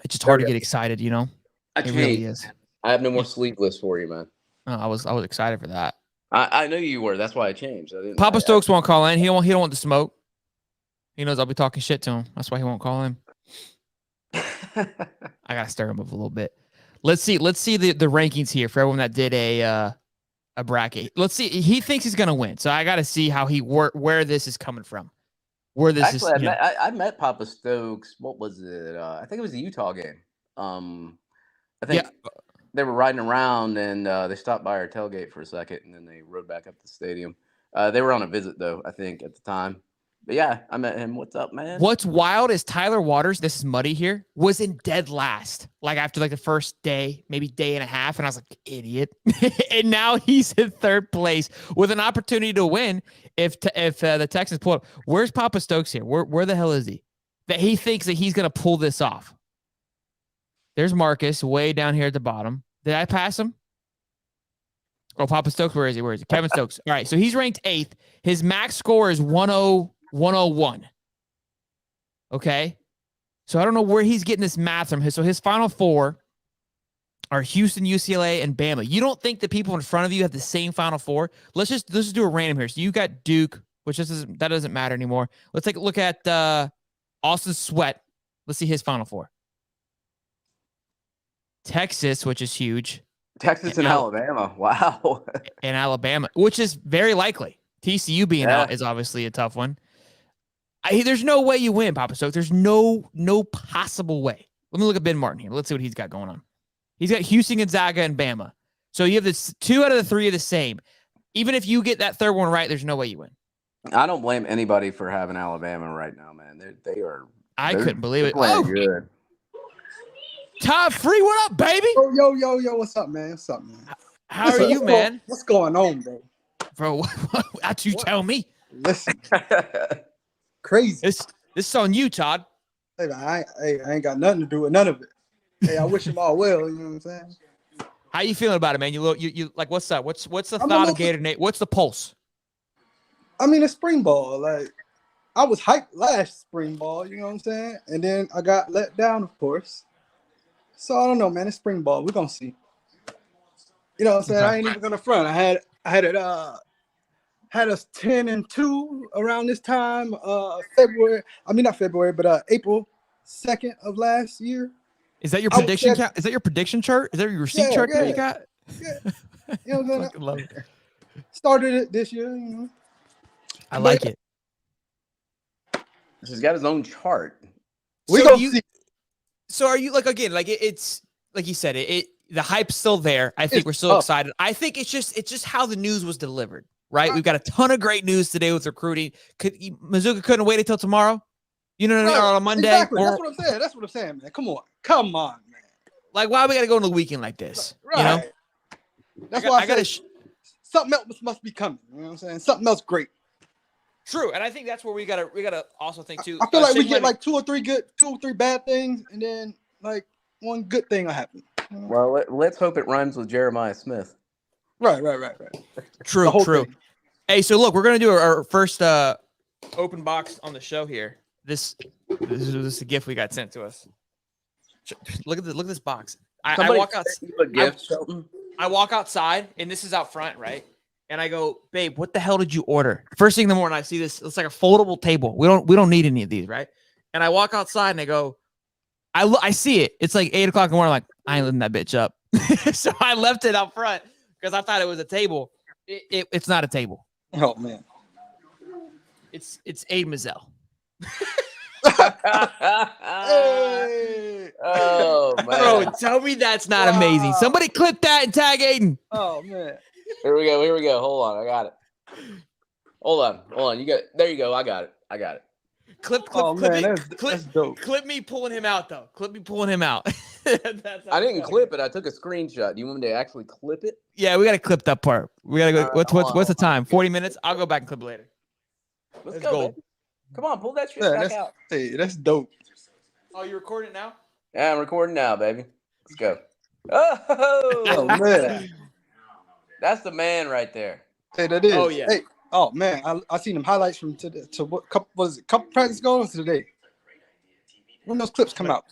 it's just hard to get excited. You know, I it really is. I have no more sleeveless for you, man. I was excited for that. I knew you were. That's why I changed. Papa Stokes won't call in. He don't want the smoke. He knows I'll be talking shit to him. That's why he won't call in. I gotta stir him up a little bit. Let's see the rankings here for everyone that did a bracket. Let's see. He thinks he's gonna win, so I gotta see how where this is coming from. Where this is. I met Papa Stokes. What was it? I think it was the Utah game. I think they were riding around and they stopped by our tailgate for a second, and then they rode back up to the stadium. They were on a visit though, I think at the time. But yeah, I met him. What's up, man? What's wild is Tyler Waters, this is muddy here, was in dead last. Like after the first day, maybe day and a half. And I was like, idiot. And now he's in third place with an opportunity to win if the Texans pull up. Where's Papa Stokes here? Where the hell is he? That he thinks that he's going to pull this off. There's Marcus way down here at the bottom. Did I pass him? Oh, Papa Stokes, where is he? Kevin Stokes. All right, so he's ranked 8th. His max score is 101. Okay. So I don't know where he's getting this math from. So his final 4 are Houston, UCLA, and Bama. You don't think the people in front of you have the same final 4? Let's just do a random here. So you got Duke, which that doesn't matter anymore. Let's take a look at Austin Sweat. Let's see his final 4. Texas, which is huge. Texas and Alabama. Wow. And Alabama, which is very likely. TCU being out is obviously a tough one. There's no way you win, Papa Stokes. There's no possible way. Let me look at Ben Martin here. Let's see what he's got going on. He's got Houston, Gonzaga, and Bama. So you have this 2 out of the 3 are the same. Even if you get that third one right, there's no way you win. I don't blame anybody for having Alabama right now, man. They are. I couldn't believe it. Oh, good. Todd Free, what up, baby? Oh, yo, what's up, man? How are you, man? What's going on, bro? Bro, what you tell me? Listen, crazy. This is on you, Todd. Hey, man, I ain't got nothing to do with none of it. Hey, I wish him all well. You know what I'm saying? How you feeling about it, man? You like what's up? What's the thought of Gator Nate? What's the pulse? I mean, it's spring ball. Like I was hyped last spring ball. You know what I'm saying? And then I got let down, of course. So I don't know, man. It's spring ball. We're gonna see. You know what I'm saying? Okay. I ain't even gonna front. I had it had us 10-2 around this time, February. I mean not February, but April 2nd of last year. Is that your I would prediction? say- Is that your prediction chart? Is that your receipt Yeah, chart that yeah. you got? Yeah. You know what I'm saying? Fucking love it. Started it this year, you know. I like it. He's got his own chart. We So gonna you- see. So are you like again? Like it's like you said. The hype's still there. I think It's we're still up. excited. I think it's just how the news was delivered. Right. We've got a ton of great news today with recruiting. Mazzccua couldn't wait until tomorrow. You know what I mean? Right. Or on Monday. Exactly. Or, That's what I'm saying. That's what I'm saying, man. Come on, man. like why we got to go into the weekend like this? Right. You know. That's why I gotta. said something else must be coming. You know what I'm saying? Something else great. True, and I think that's where we gotta also think too. I feel like we Shane get Lennon- like two or three bad things, and then like one good thing will happen. You know? Well, let's hope it rhymes with Jeremiah Smith. Right. True. The whole True. thing. Hey, so look, we're gonna do our first open box on the show here. This is a gift we got sent to us. Look at this box. I Somebody walk out. sent you a gift, Shelton? I walk outside, and this is out front, right? And I go, babe, what the hell did you order? First thing in the morning, I see this. It's like a foldable table. We don't need any of these, right? And I walk outside, and I go, I see it. It's like 8 o'clock in the morning. I'm like, I ain't letting that bitch up. So I left it out front because I thought it was a table. It's not a table. Oh man. It's a Mazzell. Hey. Oh man! Bro, tell me that's not amazing. Somebody clip that and tag Aiden. Oh man. Here we go. Hold on, I got it. Hold on. There you go. I got it. Clip Oh man, me. that's dope. Clip me pulling him out though. Clip me pulling him out. I didn't clip it. I took a screenshot. Do you want me to actually clip it? Yeah, we gotta clip that part. We gotta go. Alright, What's the time? 40 minutes. I'll go back and clip later. Let's Let's go. go. Baby. Come on, pull that shit Yeah, back out. Hey, that's dope. Oh, you recording it now? Yeah, I'm recording now, baby. Let's go. Oh, Oh man. that's the man right there. Hey, that is. Oh, yeah. Hey, oh man, I seen them highlights from today. To what couple was it? Couple practice ago or today? When those clips come out?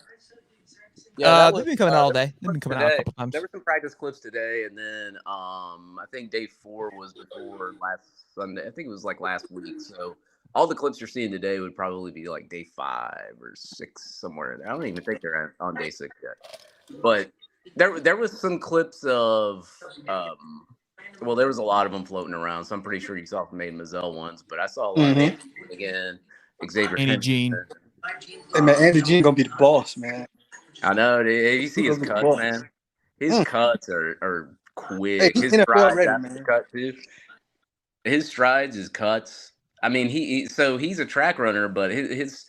that They've was, been coming out all day. They've been coming out a today. couple times. There were some practice clips today, and then I think day 4 was before last Sunday. I think it was like last week. So all the clips you're seeing today would probably be like day 5 or 6 somewhere in there. I don't even think they're on day 6 yet. But there was some clips of well, there was a lot of them floating around. So I'm pretty sure you saw the Made Mazzell ones, but I saw a lot of them again. Xavier Andy Henderson. Jean. Hey man, Andy Jean gonna be the boss, man. I know. You see his Those are cuts, boss. man. His cuts are quick. Hey, he's his NFL strides ready, after man. the cut too. His strides, his cuts. I mean, so he's a track runner, but his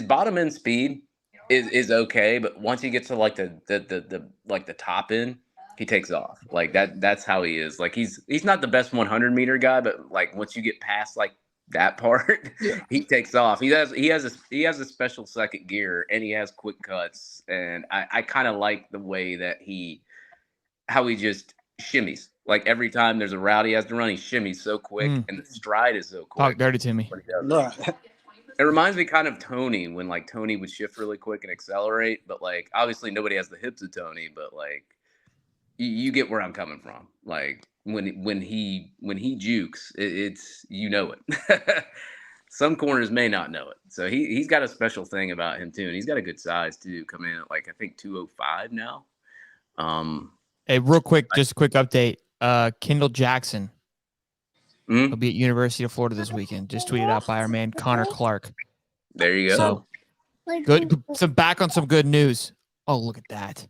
bottom end speed is okay, but once he gets to like the top end, he takes off. Like that's how he is. Like he's not the best 100-meter guy, but like once you get past like that part, he takes off. He has a special second gear, and he has quick cuts, and I kind of like the way that how he just shimmies. Like every time there's a route he has to run, he shimmies so quick, and the stride is so quick. Talk dirty to me. Right. It reminds me kind of Tony, when like Tony would shift really quick and accelerate, but like obviously nobody has the hips of Tony, but like you get where I'm coming from. Like when he jukes, it's you know it. Some corners may not know it. So he's got a special thing about him too, and he's got a good size too, coming in at like I think 205 now. Hey, real quick, just a quick update. Kendall Jackson Mhm. will be at University of Florida this weekend. Just tweeted out by our man Connor Clark. There you go. So good. Back on some good news. Oh, look at that,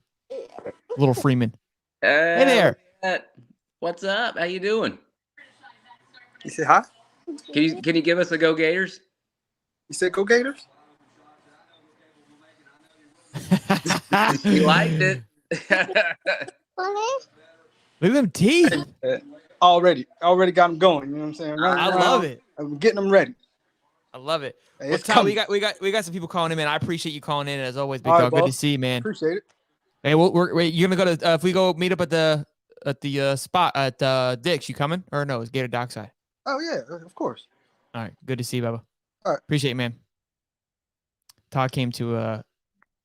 little Freeman. Hey there. What's up? How you doing? You said hi? Can you give us a Go Gators? You said go Gators? You liked it. Look at them teeth. Already got them going. You know what I'm saying? Running I around, love it. I'm getting them ready. I love it. Hey, Well, it's Ty, we coming. got some people calling in, man. I appreciate you calling in as always, big All right, dog. Good to boss. see you, man. Appreciate it. Hey, wait, you're gonna go to if we go meet up at the spot at Dick's, you coming or no? It's Gator Dockside. Oh yeah, of course. All right, good to see you, Bubba. All right. Appreciate it, man. Todd came to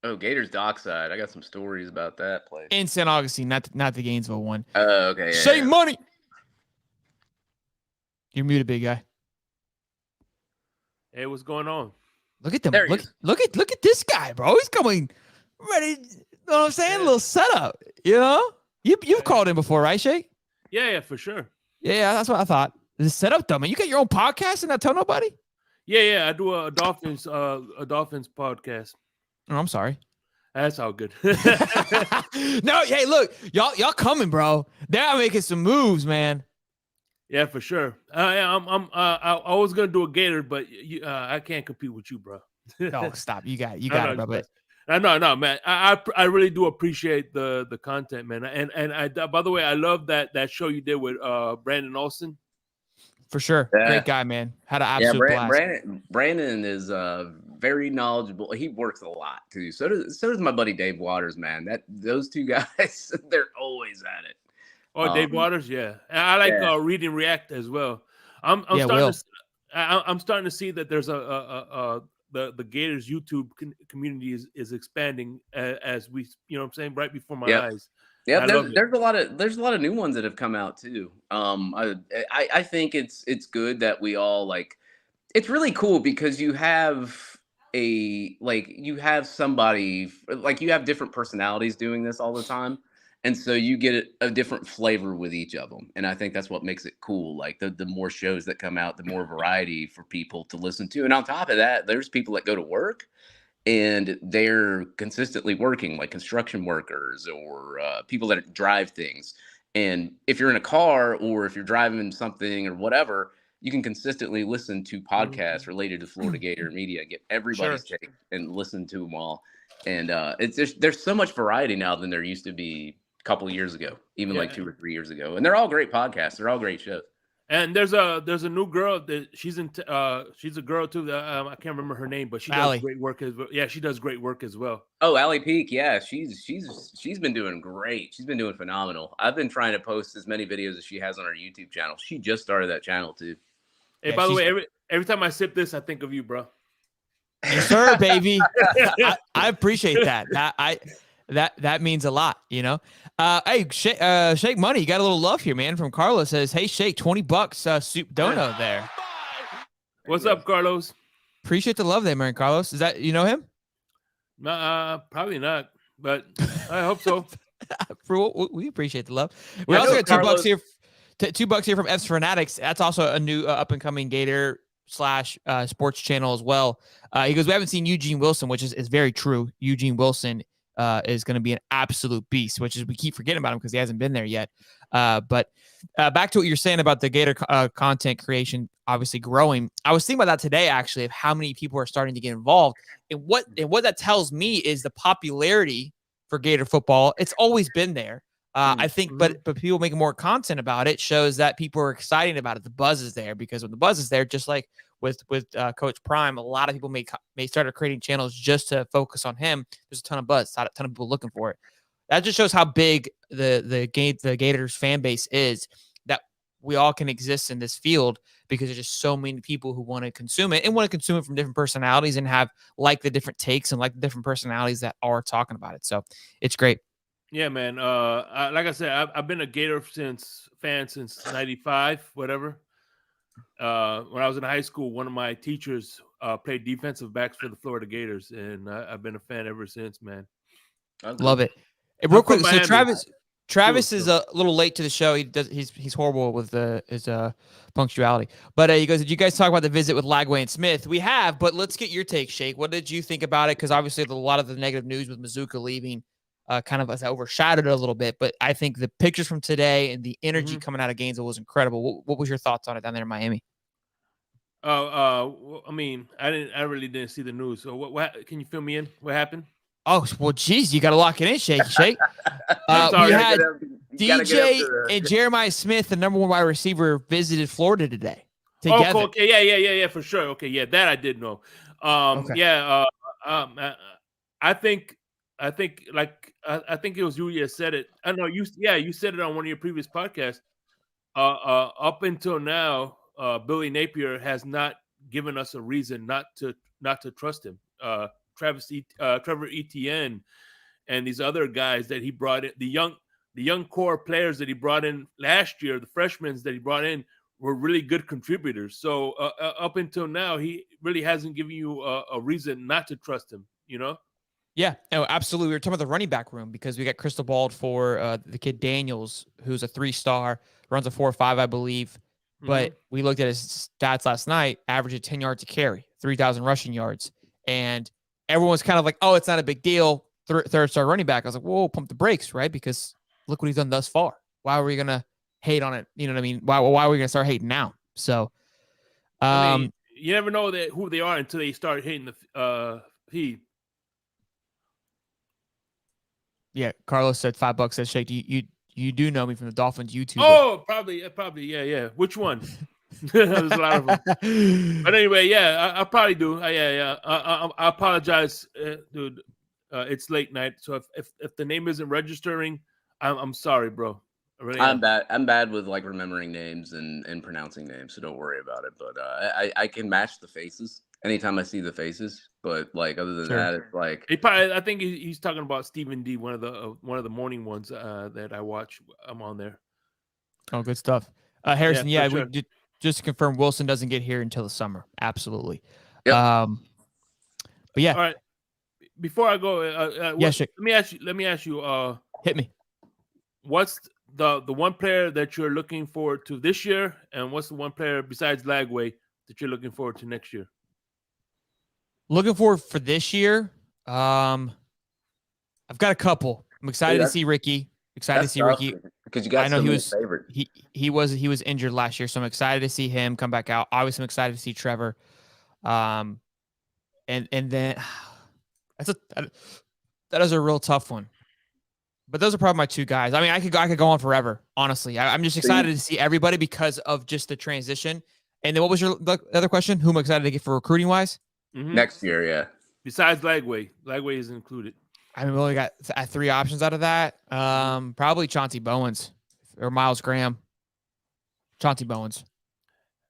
Oh, Gators Dockside. I got some stories about that place. In St. Augustine, not the Gainesville one. Oh, okay. Say money. You're muted, big guy. Hey, what's going on? Look at them. There he Look at this guy, bro. He's coming ready. You know what I'm saying? Yeah. A little setup. You know? You've called in before, right, Shake? Yeah, for sure. Yeah, that's what I thought. This is set up though, man. You got your own podcast and not tell nobody? Yeah. I do a Dolphins podcast. Oh, I'm sorry. That's all good. No, hey, look, y'all coming, bro. They're making some moves, man. Yeah, for sure. I was gonna do a Gator, but I can't compete with you, bro. Oh, stop. You got it, bro. But No, man. I really do appreciate the content, man. And I by the way, I love that show you did with Brandon Olsen. for sure. Yeah. Great guy, man. Had an absolute blast. Brandon is very knowledgeable. He works a lot too. So does my buddy Dave Waters, man. Those two guys, they're always at it. Oh, Dave Waters, yeah. And I like Read and React as well. I'm starting to see that there's the Gators YouTube community is expanding as we, you know what I'm saying, right before my eyes. Yeah, there's a lot of new ones that have come out too. I think it's good that we all like. It's really cool because you have somebody like you have different personalities doing this all the time, and so you get a different flavor with each of them. And I think that's what makes it cool. Like the more shows that come out, the more variety for people to listen to. And on top of that, there's people that go to work and they're consistently working, like construction workers or people that drive things. And if you're in a car or if you're driving something or whatever, you can consistently listen to podcasts related to Florida Gator media, get everybody's take and listen to them all. And there's so much variety now than there used to be a couple of years ago, even like 2 or 3 years ago. And they're all great podcasts. They're all great shows. And there's a new girl that she's a girl too. I can't remember her name, but she does great work as well. Yeah, she does great work as well. Oh, Allie Peak, yeah, she's been doing great. She's been doing phenomenal. I've been trying to post as many videos as she has on her YouTube channel. She just started that channel too. Hey, by the way, every time I sip this, I think of you, bro. Yes, sir, baby. I appreciate that. That means a lot, you know. Hey, Shake Money, you got a little love here, man. From Carlos says, "Hey, Shake, $20 soup dono there." What's up, Carlos? Appreciate the love there, man. Carlos, is that you know him? Probably not, but I hope so. We appreciate the love. We also got $2 here. $2 here from F's Fanatics. That's also a new up and coming Gator / sports channel as well. He goes, we haven't seen Eugene Wilson, which is very true. Eugene Wilson is going to be an absolute beast, which is we keep forgetting about him because he hasn't been there yet. But back to what you're saying about the Gator content creation, obviously growing. I was thinking about that today, actually, of how many people are starting to get involved. And what that tells me is the popularity for Gator football. It's always been there. I think, but people making more content about it shows that people are excited about it. The buzz is there because when the buzz is there, just like with Coach Prime, a lot of people may start creating channels just to focus on him. There's a ton of buzz, a ton of people looking for it. That just shows how big the Gators fan base is. That we all can exist in this field because there's just so many people who want to consume it and want to consume it from different personalities and have like the different takes and like the different personalities that are talking about it. So it's great. Yeah, man. Like I said, I've been a Gator fan since '95, whatever. When I was in high school, one of my teachers played defensive backs for the Florida Gators, and I've been a fan ever since, man. Love it. Hey, real quick, so Travis is a little late to the show. He's horrible with his punctuality. But he goes, did you guys talk about the visit with Lagway and Smith? We have, but let's get your take, Shake. What did you think about it? Because obviously a lot of the negative news with Mazzccua leaving kind of overshadowed it a little bit, but I think the pictures from today and the energy coming out of Gainesville was incredible. What was your thoughts on it down there in Miami? I mean, I really didn't see the news. So what can you fill me in? What happened? Oh, well, geez, you got to lock it in, Shake. We had DJ and Jeremiah Smith, the #1 wide receiver, visited Florida today. Together. Oh, okay, yeah, for sure. Okay, yeah, that I did know. Yeah, I think it was you that said it. I know you said it on one of your previous podcasts. Up until now, Billy Napier has not given us a reason not to trust him. Trevor Etienne and these other guys that he brought in, the young core players that he brought in last year, the freshmen that he brought in were really good contributors. So up until now, he really hasn't given you a reason not to trust him, Yeah, no, absolutely. We were talking about the running back room because we got crystal balled for the kid Daniels, who's a 3-star, runs a 4.5, I believe. But we looked at his stats last night, averaged 10 yards a carry, 3,000 rushing yards. And everyone was kind of like, oh, it's not a big deal. Third-star running back. I was like, whoa, pump the brakes, right? Because look what he's done thus far. Why are we going to hate on it? You know what I mean? Why are we going to start hating now? So, I mean, you never know who they are until they start hitting the feed. Yeah, Carlos said $5 says Shake. You do know me from the Dolphins YouTube. Oh, probably, yeah. Which one? There's a lot of them. But anyway, yeah, I probably do. I apologize, dude. It's late night, so if the name isn't registering, I'm sorry, bro. Really I'm bad with like remembering names and pronouncing names, so don't worry about it. But I can match the faces anytime I see the faces. But like other than that, it's like I think he's talking about Stephen D, one of the morning ones that I watch. I'm on there. Oh, good stuff. Harrison, sure. Just to confirm, Wilson doesn't get here until the summer. Absolutely. Yep. But yeah. All right. Before I go, let me ask you. Hit me. What's the one player that you're looking forward to this year, and what's the one player besides Lagway that you're looking forward to next year? Looking forward for this year. I've got a couple. I'm excited to see Ricky. Ricky because you got. I know he was favorite. He was injured last year, so I'm excited to see him come back out. Obviously, I'm excited to see Trevor. And then that is a real tough one. But those are probably my two guys. I mean, I could go on forever. Honestly, I'm just excited to see everybody because of just the transition. And then what was the other question? Who am I excited to get for recruiting wise? Next year, yeah. Besides Lagway is included. I mean, we only got 3 options out of that. Probably Chauncey Bowens or Miles Graham. Chauncey Bowens,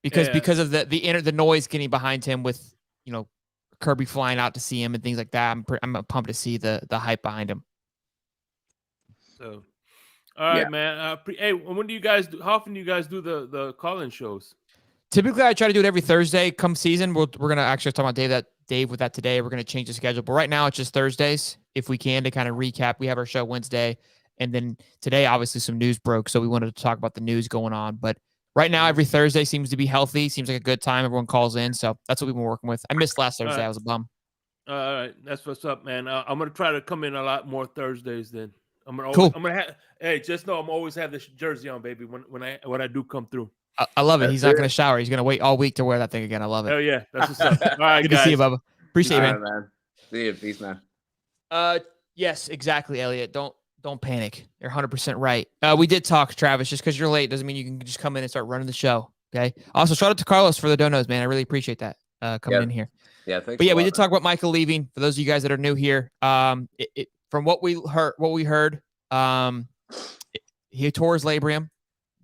because of the noise getting behind him with Kirby flying out to see him and things like that. I'm pumped to see the hype behind him. So, all right, man. Hey, when do you guys do? How often do you guys do the call-in shows? Typically, I try to do it every Thursday. Come season, we're gonna actually talk about Dave with that today. We're gonna change the schedule, but right now it's just Thursdays if we can to kind of recap. We have our show Wednesday, and then today obviously some news broke, so we wanted to talk about the news going on. But right now, every Thursday seems to be healthy. Seems like a good time. Everyone calls in, so that's what we've been working with. I missed last Thursday. I was a bum. All right, that's what's up, man. I'm gonna try to come in a lot more Thursdays then. Hey, just know I'm always have this jersey on, baby. When I do come through. I love it. He's not going to shower. He's going to wait all week to wear that thing again. I love it. Oh yeah, that's what's up. All right, good guys. to see you, Bubba. Appreciate it, man. See you, peace, man. Yes, exactly, Elliot. Don't panic. You're 100% right. We did talk, Travis. Just because you're late doesn't mean you can just come in and start running the show. Okay. Also, shout out to Carlos for the donos, man. I really appreciate that coming in here. Yeah, thanks. But yeah, we did talk about Michael leaving. For those of you guys that are new here, from what we heard, he tore his labrum,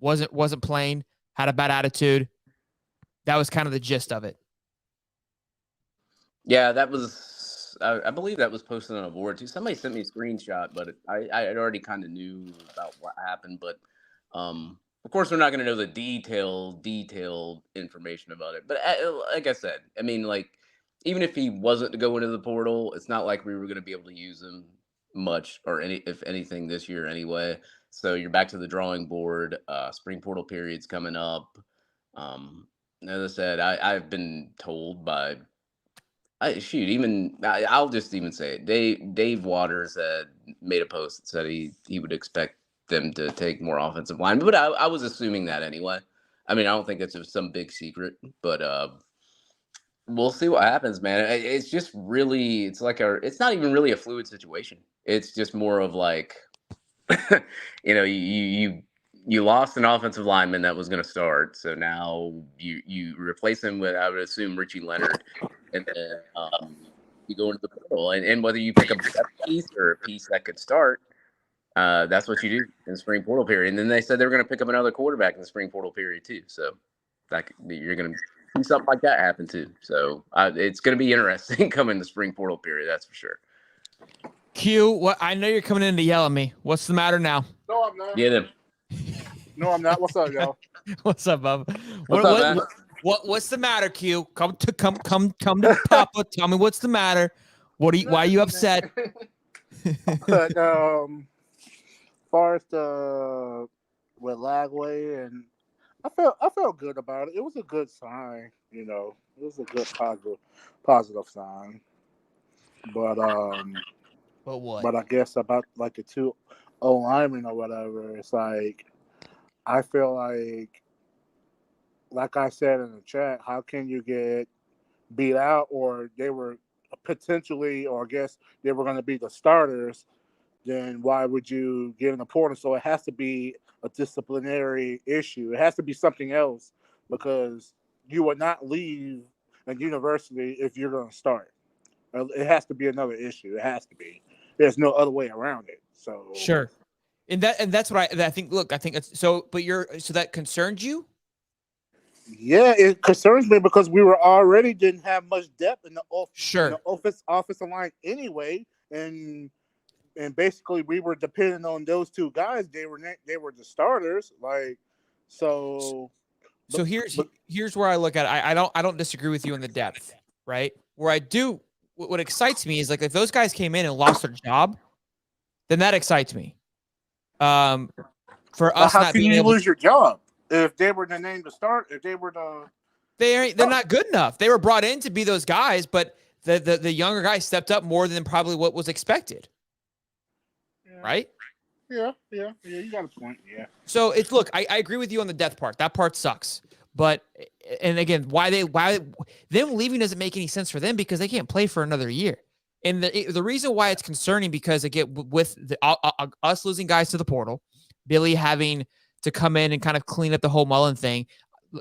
wasn't playing, had a bad attitude. That was kind of the gist of it. Yeah, that was. I believe that was posted on a board too. Somebody sent me a screenshot, but I had already kind of knew about what happened. But of course, we're not going to know the detailed information about it. But like I said, I mean, like even if he wasn't to go into the portal, it's not like we were going to be able to use him much or if anything this year anyway. So you're back to the drawing board. Spring portal period's coming up. As I said, I've been told by I'll just even say it. Dave Waters had made a post that said he would expect them to take more offensive line, but I was assuming that anyway. I mean, I don't think it's some big secret, but we'll see what happens, man. It's just really, it's not even really a fluid situation. It's just more of like, you lost an offensive lineman that was going to start, so now you replace him with, I would assume, Richie Leonard, and then you go into the portal, and whether you pick up a piece or a piece that could start, that's what you do in the spring portal period. And then they said they were going to pick up another quarterback in the spring portal period too, so you're going to see something like that happen too. So it's going to be interesting coming the spring portal period. That's for sure. Q, what? I know you're coming in to yell at me. What's the matter now? No, I'm not. Get him. No, I'm not. What's up, y'all? What's up, Bub? What's up, man? What's the matter, Q? Come to Papa. Tell me what's the matter. Why are you upset? But far as with Lagway, and I felt good about it. It was a good sign, It was a good positive sign. But what? But I guess about like the two linemen or whatever, it's like I feel like I said in the chat, how can you get beat out, or they were potentially, or I guess they were going to be the starters, then why would you get in the portal? So it has to be a disciplinary issue. It has to be something else, because you would not leave a university if you're going to start. It has to be another issue. It has to be. There's no other way around it. So sure. And that's what I think. Look, I think it's so. But so that concerns you? Yeah, it concerns me because we already didn't have much depth in the offensive line anyway, and basically we were depending on those two guys. They were the starters, So here's where I look at it. I don't disagree with you on the depth, right? Where I do, what excites me is if those guys came in and lost their job, then that excites me. For us, how can you lose your job if they were the name to start? If they were they're not good enough. They were brought in to be those guys, but the younger guys stepped up more than probably what was expected. Yeah. Right? Yeah. You got a point. Yeah. So I agree with you on the depth part. That part sucks. But and again, why them leaving doesn't make any sense for them, because they can't play for another year. And the reason why it's concerning, because again, with us losing guys to the portal, Billy having to come in and kind of clean up the whole Mullen thing.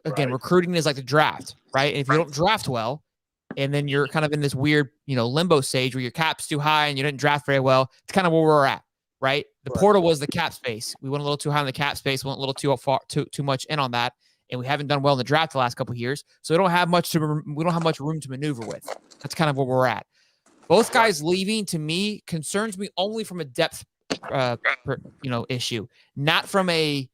Again, recruiting is like the draft, right? And if you don't draft well, and then you're kind of in this weird, limbo stage where your cap's too high and you didn't draft very well, it's kind of where we're at, right? The portal was the cap space. We went a little too high on the cap space, went a little too much in on that, and we haven't done well in the draft the last couple of years. So we don't have much room to maneuver with. That's kind of where we're at. Both guys leaving, to me, concerns me only from a depth, issue, not from a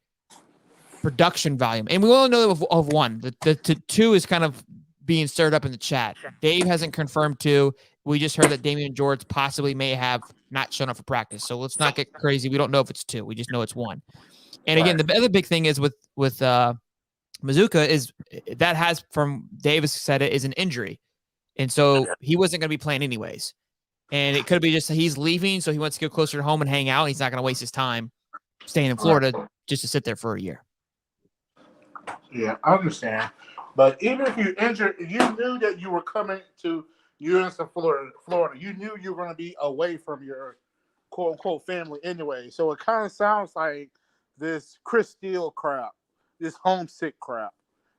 production volume. And we all know of one. The two is kind of being stirred up in the chat. Dave hasn't confirmed two. We just heard that Damian George possibly may have not shown up for practice. So let's not get crazy. We don't know if it's two. We just know it's one. And again, the other big thing is with Mazzccua is that has, from Davis said it, is an injury. And so he wasn't going to be playing anyways. And it could be just he's leaving, so he wants to go closer to home and hang out. He's not going to waste his time staying in Florida just to sit there for a year. Yeah, I understand. But even if you injured, you knew that you were coming to University of Florida. You knew you were going to be away from your quote-unquote family anyway. So it kind of sounds like this Chris Steele crap, this homesick crap.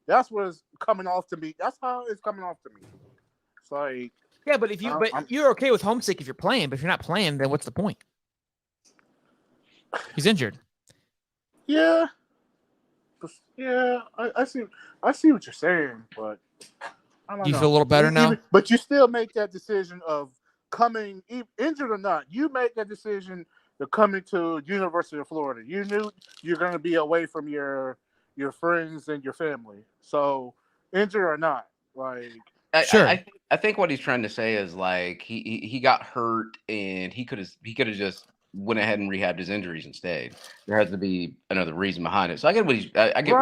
That's what it's coming off to me. That's how it's coming off to me. It's like, yeah, but you're okay with homesick if you're playing, but if you're not playing, then what's the point? He's injured. Yeah. Yeah, I see what you're saying, but I don't know. You feel a little better now? But you still make that decision of coming, injured or not. You make that decision to coming to University of Florida. You knew you're going to be away from your friends and your family. So injured or not, sure. I think what he's trying to say is he got hurt and he could have just went ahead and rehabbed his injuries and stayed. There has to be another reason behind it. So I get what I get.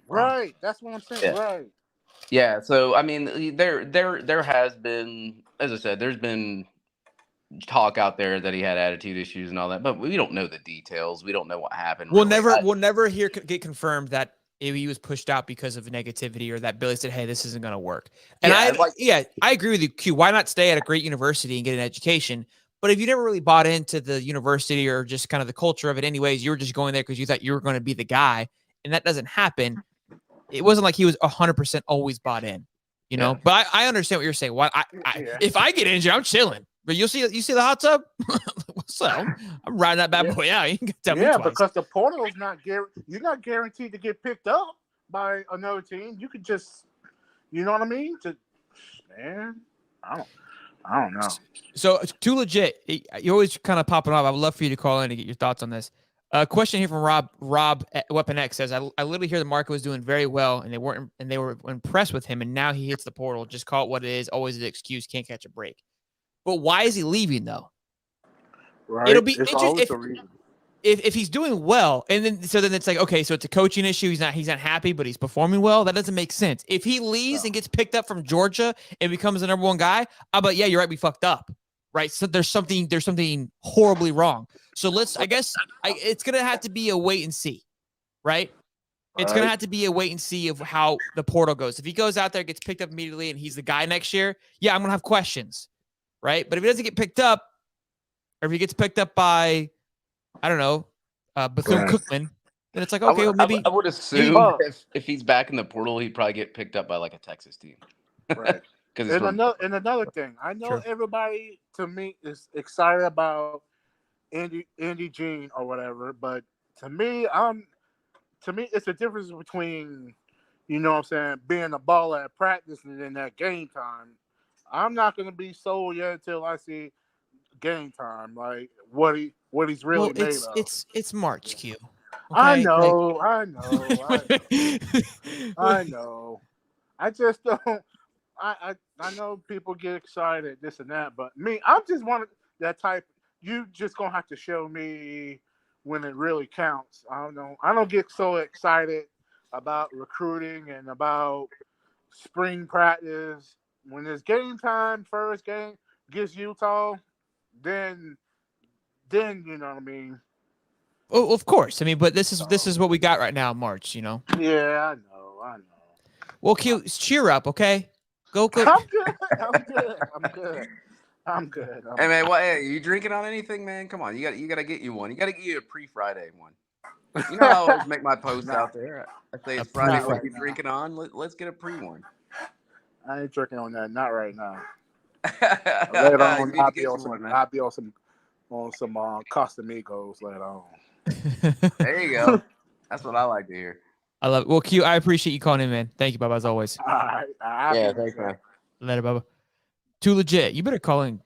Right. That's what I'm saying. Yeah. Right. Yeah. So I mean, there has been, as I said, there's been talk out there that he had attitude issues and all that, but we don't know the details. We don't know what happened. We'll never get confirmed that he was pushed out because of negativity, or that Billy said, "Hey, this isn't going to work." And I agree with you, Q. Why not stay at a great university and get an education? But if you never really bought into the university or just kind of the culture of it anyways, you were just going there because you thought you were going to be the guy, and that doesn't happen. It wasn't like he was 100% always bought in, know? But I understand what you're saying. If I get injured, I'm chilling. But you see the hot tub? What's up? I'm riding that bad boy out. You can tell me twice. Because the portal is not guaranteed. You're not guaranteed to get picked up by another team. You could just You know what I mean? Man, I don't know. So too legit. You're always kind of popping off. I would love for you to call in to get your thoughts on this. Question here from Rob at Weapon X says, I literally hear the market was doing very well and they were impressed with him, and now he hits the portal. Just call it what it is. Always an excuse. Can't catch a break. But why is he leaving though? Right. It'll be interesting if he's doing well, and then it's like, okay, so it's a coaching issue. He's not happy, but he's performing well. That doesn't make sense. If he leaves and gets picked up from Georgia and becomes the number one guy, yeah, you're right. We fucked up, right? So there's something horribly wrong. So I guess it's gonna have to be a wait and see, right? It's gonna have to be a wait and see of how the portal goes. If he goes out there, gets picked up immediately, and he's the guy next year, yeah, I'm gonna have questions, right? But if he doesn't get picked up, or if he gets picked up by, I don't know, Bethune-Cookman, then it's like, okay, well, maybe I would assume if he's back in the portal, he'd probably get picked up by like a Texas team. Right. And another thing, I know everybody to me is excited about Andy Jean or whatever, but to me, it's a difference between, you know what I'm saying, being a baller at practice and then at game time. I'm not gonna be sold yet until I see game time, like what he's really made of. It's March, Q. Okay? I know. I know. I just don't. I know people get excited, this and that, but me, I'm just one of that type. You just gonna have to show me when it really counts. I don't know. I don't get so excited about recruiting and about spring practice. When it's game time, first game against Utah, then you know what I mean. Oh, of course. I mean, but this is what we got right now in March, you know. Yeah, I know. Well, Q, cheer up, okay? Go. I'm good. Hey man, are you drinking on anything, man? Come on, you gotta get you one. You gotta get you a pre-Friday one. You know, I always make my posts out there. I say it's Friday. What you drinking on? Let's get a pre one. I ain't drinking on that. Not right now. Later on, I'll be on some Casamigos later on. There you go. That's what I like to hear. I love it. Well, Q, I appreciate you calling in, man. Thank you, Bubba, as always. All right. Yeah, thanks, man. Later, Bubba. Too legit. You better call in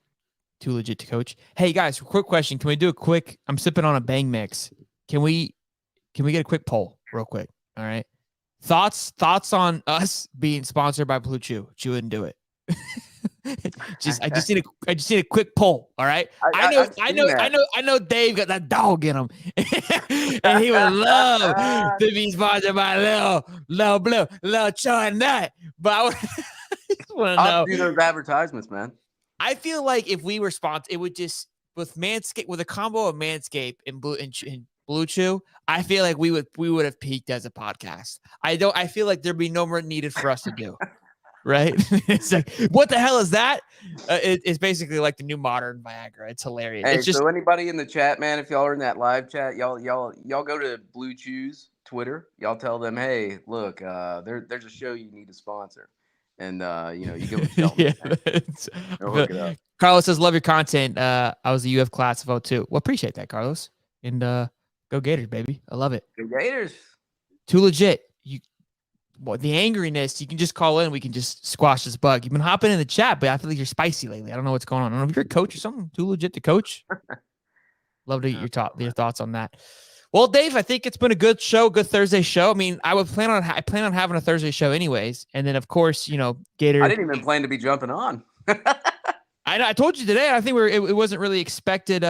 Too Legit to Coach. Hey, guys, quick question. Can we do a quick, I'm sipping on a Bang Mix. Can we get a quick poll real quick? All right. Thoughts on us being sponsored by Blue Chew. Chew wouldn't do it. I just need a quick poll. All right. I know Dave got that dog in him. And he would love to be sponsored by Lil Blue, Lil Cho and Nut. But I just want to know. Do those advertisements, man. I feel like if we were sponsored, it would just with a combo of Manscaped and Blue Chew, I feel like we would have peaked as a podcast. I feel like there'd be no more needed for us to do. Right? It's like, what the hell is that? It's basically like the new modern Viagra. It's hilarious. Hey, it's just, so anybody in the chat, man, if y'all are in that live chat, y'all go to Blue Chew's Twitter. Y'all tell them, hey, look, there's a show you need to sponsor. And you give them hook it up. Carlos says, love your content. I was a UF class of 02. Well, appreciate that, Carlos. And go Gators, baby. I love it. Go Gators. Too legit. The angriness, you can just call in. We can just squash this bug. You've been hopping in the chat, but I feel like you're spicy lately. I don't know what's going on. I don't know if you're a coach or something. Too legit to coach. Love to get your thoughts on that. Well, Dave, I think it's been a good show, good Thursday show. I mean, I plan on having a Thursday show anyways, and then of course, Gator. I didn't even plan to be jumping on. I told you today. I think it wasn't really expected.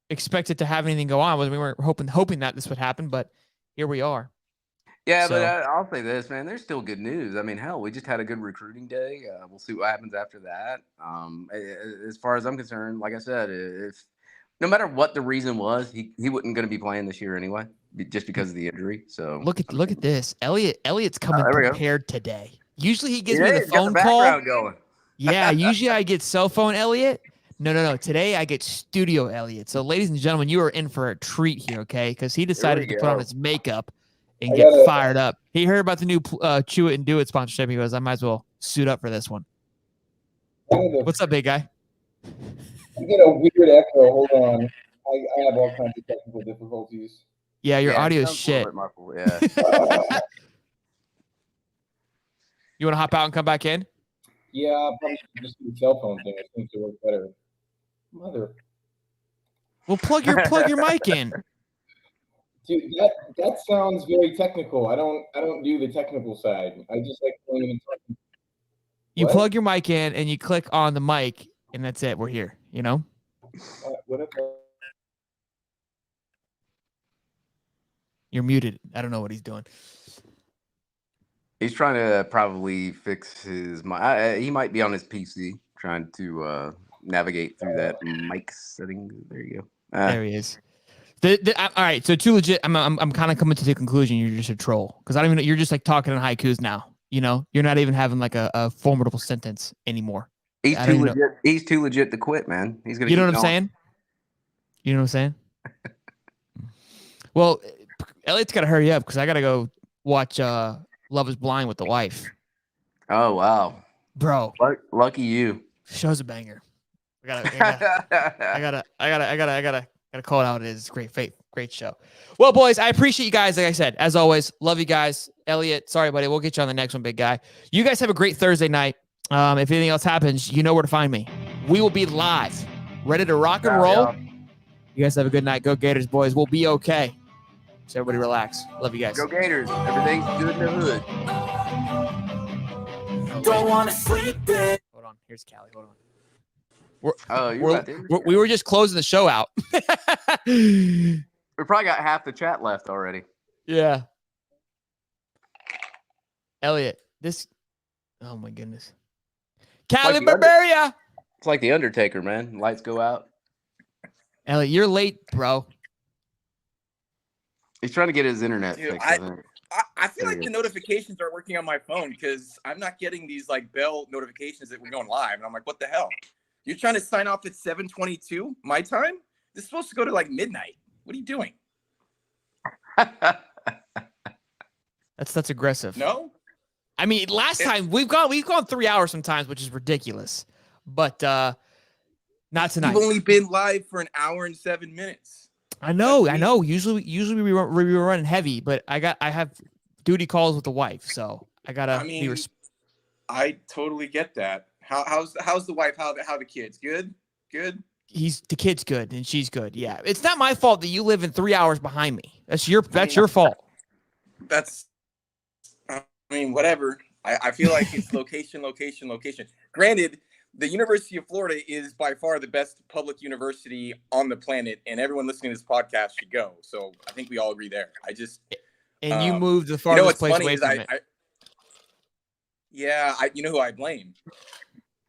Expected to have anything go on. We weren't hoping that this would happen, but here we are. Yeah, but I'll say this, man. There's still good news. I mean, hell, we just had a good recruiting day. We'll see what happens after that. As far as I'm concerned, like I said, if no matter what the reason was, he wasn't going to be playing this year anyway, just because of the injury. So look at this, Elliot's coming prepared today. Usually he gives me the phone call. Going. Yeah, usually I get cell phone Elliot. No. Today I get studio Elliot. So, ladies and gentlemen, you are in for a treat here, okay? Because he decided to put on his makeup and get fired up. He heard about the new Chew It and Do It sponsorship. He goes, I might as well suit up for this one. What's up, big guy? You get a weird echo. Hold on. I have all kinds of technical difficulties. Yeah, your audio is shit. Yeah. You want to hop out and come back in? Yeah, I'll probably just do the cell phone thing. It seems to work better. Mother. Well, plug your mic in. Dude, that sounds very technical. I don't do the technical side. I just like playing and talking. You What? plug your mic in and you click on the mic, and that's it. We're here. You know. Whatever. You're muted. I don't know what he's doing. He's trying to probably fix his mic. He might be on his PC trying to navigate through that mic setting. There you go. There he is. All right, so too legit. I'm kind of coming to the conclusion you're just a troll because I don't even know. You're just like talking in haikus now. You know, you're not even having like a formidable sentence anymore. He's too legit. Know. He's too legit to quit, man. He's gonna. You know what I'm saying? You know what I'm saying? Well, Elliot's got to hurry up because I got to go watch Love Is Blind with the wife. Oh wow, bro! Lucky you. Show's a banger. I gotta call it out. It is great show. Well, boys, I appreciate you guys. Like I said, as always, love you guys. Elliot, sorry, buddy. We'll get you on the next one, big guy. You guys have a great Thursday night. If anything else happens, you know where to find me. We will be live, ready to rock and roll. Yeah. You guys have a good night. Go Gators, boys. We'll be okay. So everybody relax. Love you guys. Go Gators. Everything's good in the hood. Don't want to sleep in. Hold on. Here's Callie. Hold on. We were just closing the show out. We probably got half the chat left already. Yeah. Elliot, oh my goodness. Callie Barbaria. It's like the Undertaker, man. Lights go out. Elliot, you're late, bro. He's trying to get his internet fixed. I feel like the notifications aren't working on my phone because I'm not getting these like bell notifications that we're going live. And I'm like, what the hell? You're trying to sign off at 7:22 my time? This is supposed to go to like midnight. What are you doing? That's aggressive. No? I mean, last time we've gone 3 hours sometimes, which is ridiculous. But not tonight. You've only been live for an hour and 7 minutes. I know. Usually we were running heavy, but I have duty calls with the wife, so I gotta. I mean, I totally get that. How's the wife? How the kids? Good. The kid's good and she's good. Yeah, it's not my fault that you live in 3 hours behind me. That's your fault. I mean, whatever. I feel like it's location. Granted, the University of Florida is by far the best public university on the planet, and everyone listening to this podcast should go. So I think we all agree there. And you moved the farthest place away from it. You know who I blame?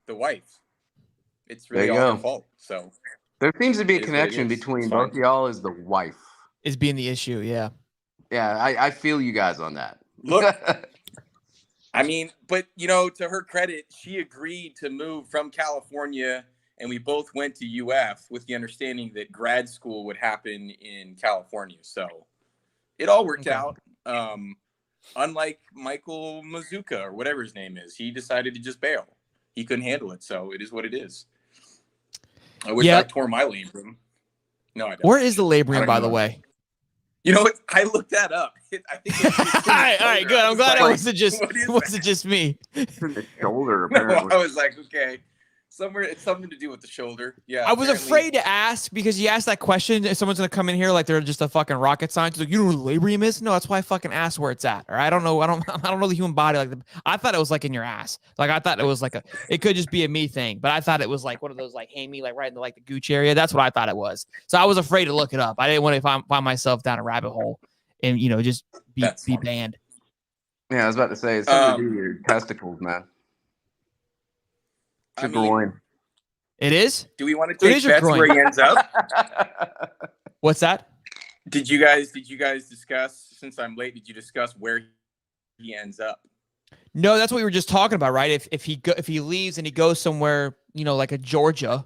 The wife. It's really all her fault. So there seems to be a connection between both y'all as the wife. Is being the issue, yeah. Yeah, I feel you guys on that. Look, I mean, but, to her credit, she agreed to move from California, and we both went to UF with the understanding that grad school would happen in California. So it all worked out. Unlike Michael Mazzccua or whatever his name is, he decided to just bail. He couldn't handle it, so it is what it is. I wish I tore my labrum. No, I don't. Where is the labrum, by the way? You know what? I looked that up. I think it's all right, good. I'm glad it wasn't just me. The shoulder, apparently. No, I was like, okay. Somewhere it's something to do with the shoulder. Yeah. I was afraid to ask because you asked that question and someone's gonna come in here like they're just a fucking rocket scientist. Like, you know what labrum is? No, that's why I fucking asked where it's at. Or I don't know. I don't know the human body like I thought it was like in your ass. Like I thought it was like it could just be a me thing, but I thought it was like one of those like hammy, like right in the like the gooch area. That's what I thought it was. So I was afraid to look it up. I didn't want to find myself down a rabbit hole and just be banned. Yeah, I was about to say it's something to do with your testicles, man. It's your groin. It is? Do we want to take bets where he ends up? What's that? Did you guys discuss, since I'm late, did you discuss where he ends up? No, that's what we were just talking about, right? If he leaves and he goes somewhere, like a Georgia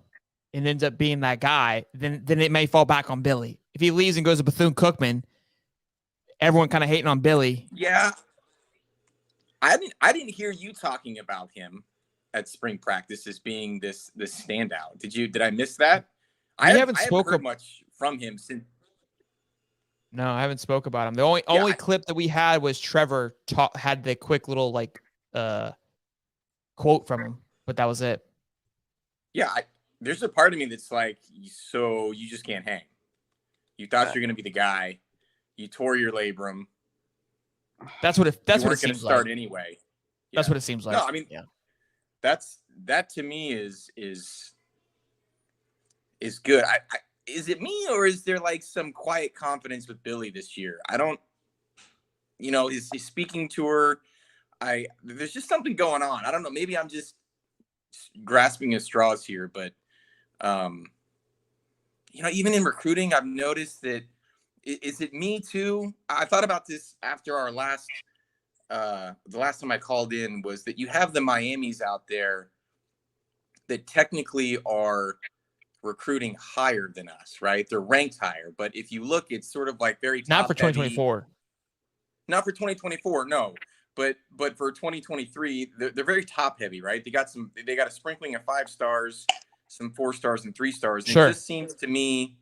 and ends up being that guy, then it may fall back on Billy. If he leaves and goes to Bethune-Cookman, everyone kind of hating on Billy. Yeah. I didn't hear you talking about him at spring practice as being this standout. Did I miss that? I haven't heard much from him since. No, I haven't spoke about him. The only clip that we had was Trevor had the quick little quote from him, but that was it. Yeah, there's a part of me that's like, so you just can't hang. You thought you're going to be the guy. You tore your labrum. That's what it. That's you what it weren't going seems to start like. anyway. That's what it seems like. No, I mean, that to me is good. Is it me, or is there like some quiet confidence with Billy this year? I don't. His speaking tour. There's just something going on. I don't know. Maybe I'm just grasping at straws here, but even in recruiting, I've noticed that. Is it me too? I thought about this after our last. The last time I called in was that you have the Miamis out there that technically are recruiting higher than us, right? They're ranked higher, but if you look, it's sort of like very top not for 2024. Heavy. Not for 2024, no. But for 2023, they're very top heavy, right? They got a sprinkling of 5 stars, some 4 stars, and 3 stars. And sure. It just seems to me,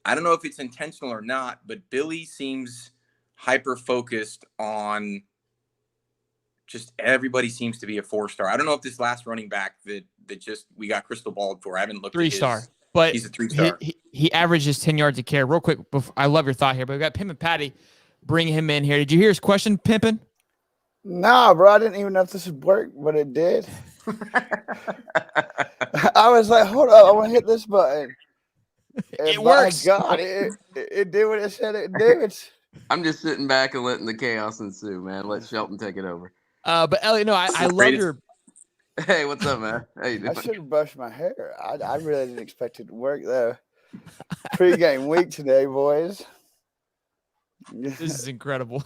I don't know if it's intentional or not, but Billy seems hyper focused on just everybody seems to be a 4-star. I don't know if this last running back that just we got crystal balled for. I haven't looked 3-star, at but he's a 3-star. He averages 10 yards a carry. Real quick, I love your thought here, but we got Pimpin' Patty. Bring him in here. Did you hear his question, Pimpin'? Nah, bro. I didn't even know if this would work, but it did. I was like, hold up, I want to hit this button. And it works. God, it did what it said it did. I'm just sitting back and letting the chaos ensue, man. Let Shelton take it over. But Elliot, no, I love your. Hey, what's up, man? How you doing? I should have brushed my hair. I really didn't expect it to work though. Pre-game week today, boys. This is incredible.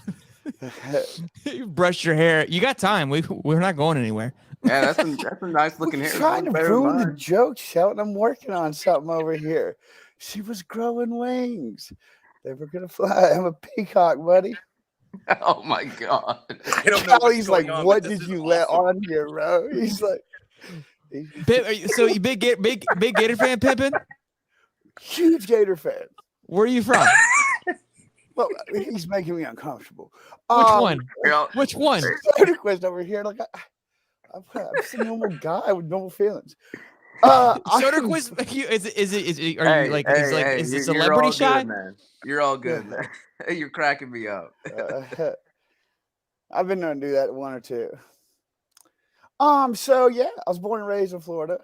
You brushed your hair. You got time. We're not going anywhere. Yeah, that's a nice looking hair. Trying to ruin the joke, Shelton. I'm working on something over here. She was growing wings. They were gonna fly. I'm a peacock, buddy. Oh my god! I don't know. He's like, "What did you let on here, bro?" He's like, "So you big Gator fan, Pimpin'? Huge Gator fan. Where are you from?" Well, he's making me uncomfortable. Which one? Question over here. Like, I'm just a normal guy with normal feelings. Soderquist, is it celebrity shy? Man. You're all good, man. You're cracking me up. I've been known to do that 1 or 2. So yeah, I was born and raised in Florida.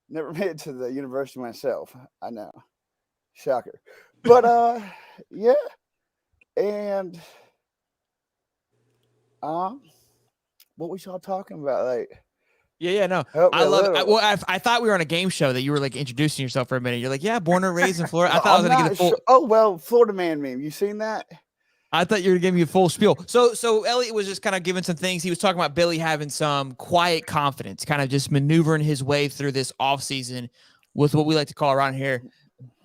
Never made it to the university myself. I know. Shocker. But yeah. And what was y'all talking about? Like, yeah, no. I love it. I thought we were on a game show that you were like introducing yourself for a minute. You're like, yeah, born and raised in Florida. I thought I was gonna get a full. Oh well, Florida man meme. You seen that? I thought you were giving me a full spiel. So Elliot was just kind of giving some things. He was talking about Billy having some quiet confidence, kind of just maneuvering his way through this offseason with what we like to call around here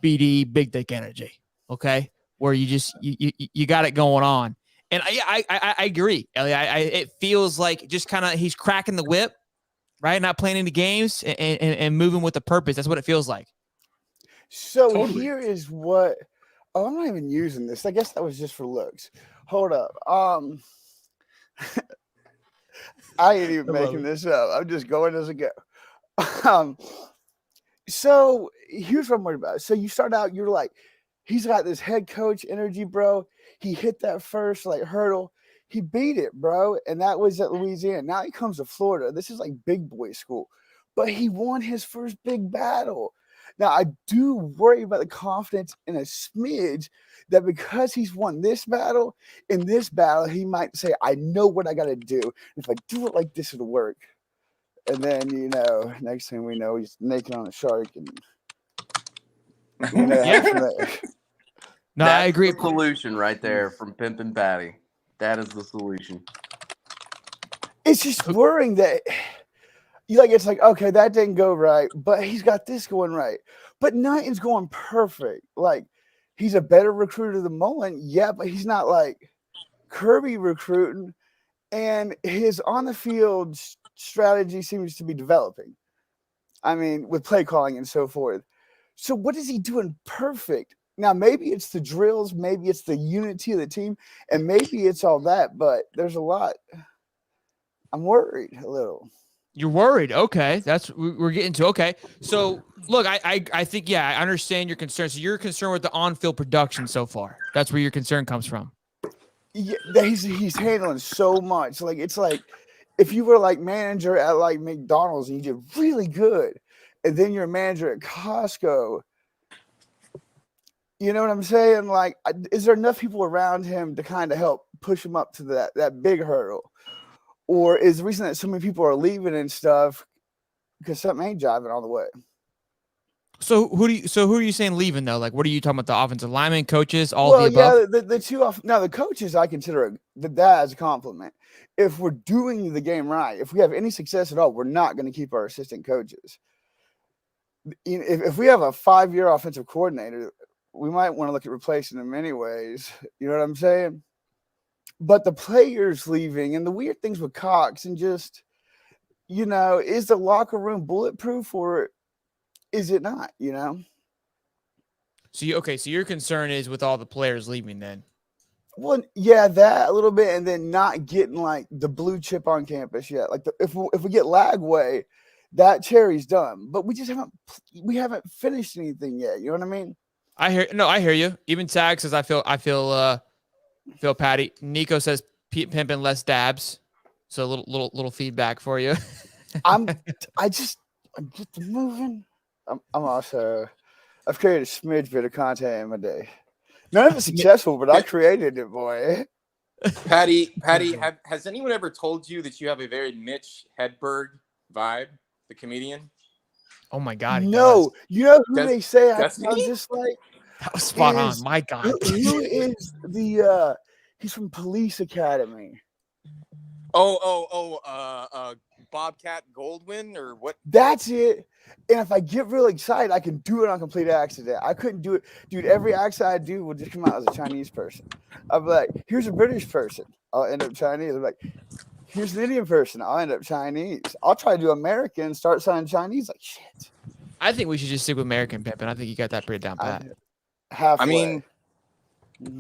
BD, big dick energy. Okay, where you just you got it going on. And I agree, Elliot. It feels like just kind of he's cracking the whip, right? Not playing any games and moving with a purpose. That's what it feels like. So totally. Here is what. Oh, I'm not even using this. I guess that was just for looks. Hold up. I ain't even making this up. I'm just going as I go. So here's what I'm worried about. So you start out, you're like, he's got this head coach energy, bro. He hit that first hurdle. He beat it, bro. And that was at Louisiana. Now he comes to Florida. This is like big boy school. But he won his first big battle. Now, I do worry about the confidence in a smidge that because he's won this battle, in this battle, he might say, I know what I got to do. If I do it like this, it'll work. And then, next thing we know, he's naked on a shark. And, No, I agree. The solution right there from Pimpin' Patty. That is the solution. It's just worrying that it's like, okay, that didn't go right, but he's got this going right. But nothing's going perfect. Like, he's a better recruiter than Mullen, yeah, but he's not like Kirby recruiting. And his on the field strategy seems to be developing. I mean, with play calling and so forth. So what is he doing perfect? Now, maybe it's the drills, maybe it's the unity of the team, and maybe it's all that, but there's a lot I'm worried a little. You're worried. Okay. We're getting to. Okay. So look, I think, yeah, I understand your concern. So you're concerned with the on-field production so far. That's where your concern comes from. Yeah, he's handling so much. Like, it's like if you were like manager at like McDonald's and you did really good, and then you're a manager at Costco, you know what I'm saying? Like, is there enough people around him to kind of help push him up to that big hurdle? Or is the reason that so many people are leaving and stuff because something ain't jiving all the way? So who are you saying leaving though? Like, what are you talking about? The offensive linemen, coaches, all of the above? Yeah, the two off. Now the coaches, I consider that as a compliment. If we're doing the game right, if we have any success at all, we're not going to keep our assistant coaches. If we have a 5-year offensive coordinator, we might want to look at replacing them anyways. You know what I'm saying? But the players leaving and the weird things with Cox and just, is the locker room bulletproof or is it not, So your concern is with all the players leaving then? Well, yeah, that a little bit, and then not getting like the blue chip on campus yet. Like if we get Lagway, that cherry's done. But we haven't finished anything yet. You know what I mean? I hear you. Even Tag says I feel Patty. Nico says pimping less dabs. So a little feedback for you. I'm just moving. I've created a smidge bit of content in my day. None of it's successful, but I created it, boy. Patty, has anyone ever told you that you have a very Mitch Hedberg vibe, the comedian? Oh my God. No, you know who they say I sound just like? That was spot on. My God. Who is he's from Police Academy. Bobcat Goldwyn or what? That's it. And if I get really excited, I can do it on complete accident. I couldn't do it. Dude, every accent I do will just come out as a Chinese person. I'll be like, here's a British person. I'll end up Chinese. I'm like, here's an Indian person. I'll end up Chinese. I'll try to do American, start sounding Chinese. Like, shit. I think we should just stick with American, Pimpin'. I think you got that pretty down pat. Halfway.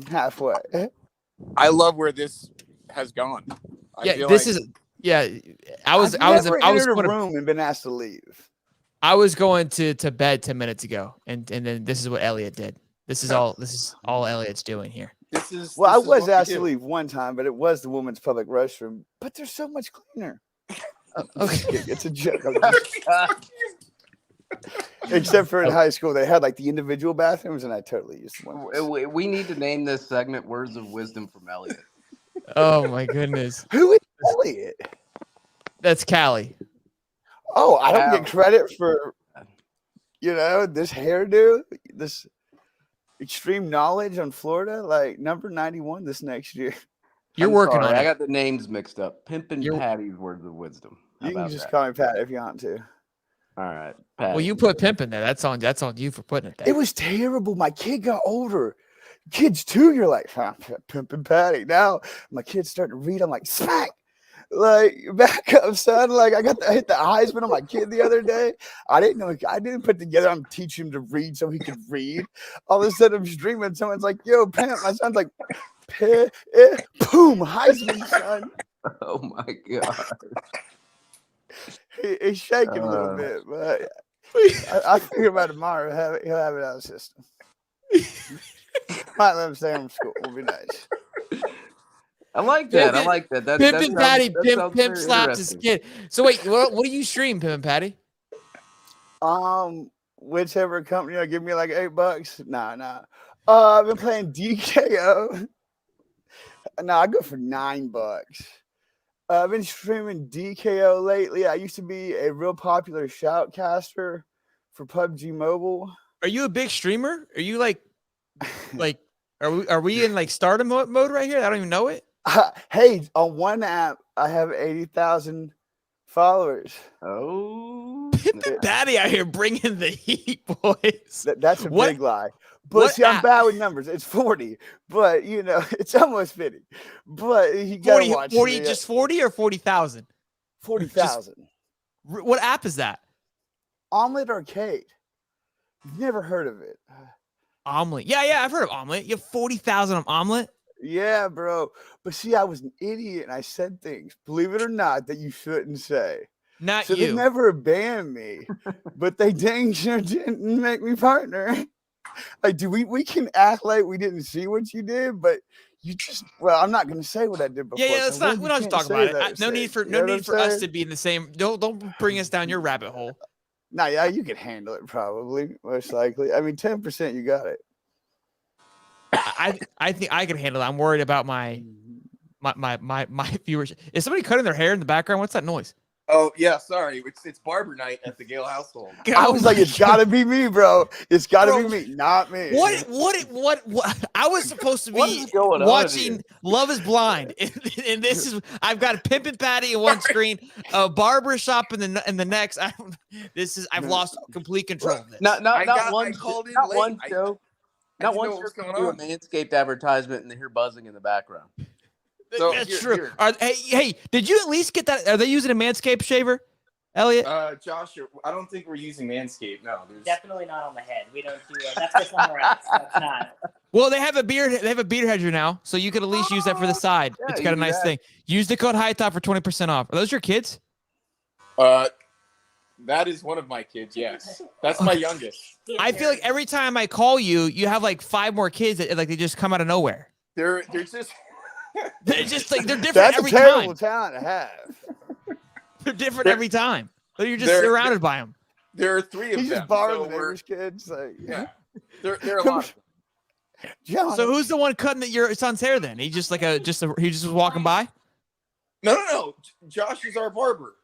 Halfway. I love where this has gone. I was in a room and been asked to leave. I was going to bed 10 minutes ago, and then this is what Elliot did. This is all Elliot's doing here. I was asked to leave one time, but it was the woman's public restroom. But they're so much cleaner. Okay, it's a joke. Except for in high school, they had like the individual bathrooms, and I totally used one. We need to name this segment "Words of Wisdom from Elliot." Oh my goodness! Who is Elliot? That's Callie. Oh, I don't get credit for, this hairdo, this extreme knowledge on Florida, like number 91 this next year. You're working on it. I got the names mixed up. Pimpin' Patty's Words of Wisdom. You can just call me Pat if you want to. All right, Patty. Well, you put Pimpin' there. That's on you for putting it there. It was terrible. My kid got older. Kids too. You're like, Pimpin' Patty. Now my kid's starting to read. I'm like, smack. Like, back up, son. Like, I hit the Heisman on my kid the other day. I didn't put together. I'm teaching him to read so he could read. All of a sudden, I'm streaming. Someone's like, yo, Pimp. My son's like, boom, Heisman, son. Oh, my God. He's shaking a little bit, but I figure by tomorrow he'll have it out of the system. Might let him stay home from school. Will be nice. I like that. Pimpin' Patty, Pimp slaps his kid. So wait, what do you stream, Pimpin' Patty? Whichever company will give me like $8. Nah. I've been playing DKO. No, I go for $9. I've been streaming DKO lately. I used to be a real popular shoutcaster for PUBG Mobile. Are you a big streamer? Are you like are we in like stardom mode right here? I don't even know it. Hey, on one app, I have 80,000 followers. Oh, Patty out here bringing the heat, boys. That's a big lie. But see, I'm bad with numbers. It's 40, but it's almost 50. But you gotta watch 40, just 40 or 40,000? 40,000. What app is that? Omelet Arcade. Never heard of it. Omelet. Yeah, I've heard of Omelet. You have 40,000 on Omelet? Yeah, bro. But see, I was an idiot and I said things, believe it or not, that you shouldn't say. Not so you. They never banned me, but they dang sure didn't make me partner. Like, we can act like we didn't see what you did, but you just I'm not gonna say what I did before. Yeah, let's not. We don't have to talk about it. No need for us to be in the same. Don't bring us down your rabbit hole. Nah, yeah, you could handle it probably, most likely. I mean, 10%, you got it. I think I can handle it. I'm worried about my viewers. Is somebody cutting their hair in the background? What's that noise? Oh yeah, sorry. It's barber night at the Gale household. I was like, it's gotta be me, bro. It's gotta be me, not me. What? I was supposed to be watching Love Is Blind, and this is I've got a Pimp and Patty in one screen, a barbershop in the next. I've lost complete control of this. Not one show. Not one show can do a Manscaped advertisement and they hear buzzing in the background. So that's true. Hey, did you at least get that? Are they using a Manscaped shaver, Elliot? Josh, I don't think we're using Manscaped. No, definitely not on the head. We don't do that. That's for somewhere else. That's not. Well, they have a beard. They have a beard hedger now, so you could at least use that for the side. Yeah, it's got a nice thing. Use the code HIGHTOP for 20% off. Are those your kids? That is one of my kids. Yes, that's my youngest. I feel like every time I call you, you have like 5 more kids that like they just come out of nowhere. They're just. They're just like they're different That's every a terrible time. talent to have. They're different every time. But you're just surrounded by them. There are 3 of them. He's just borrowing the neighbor's kids. Like, yeah, there are a lot. John. So who's the one cutting your son's hair? Then he just he just was walking by. No. Josh is our barber.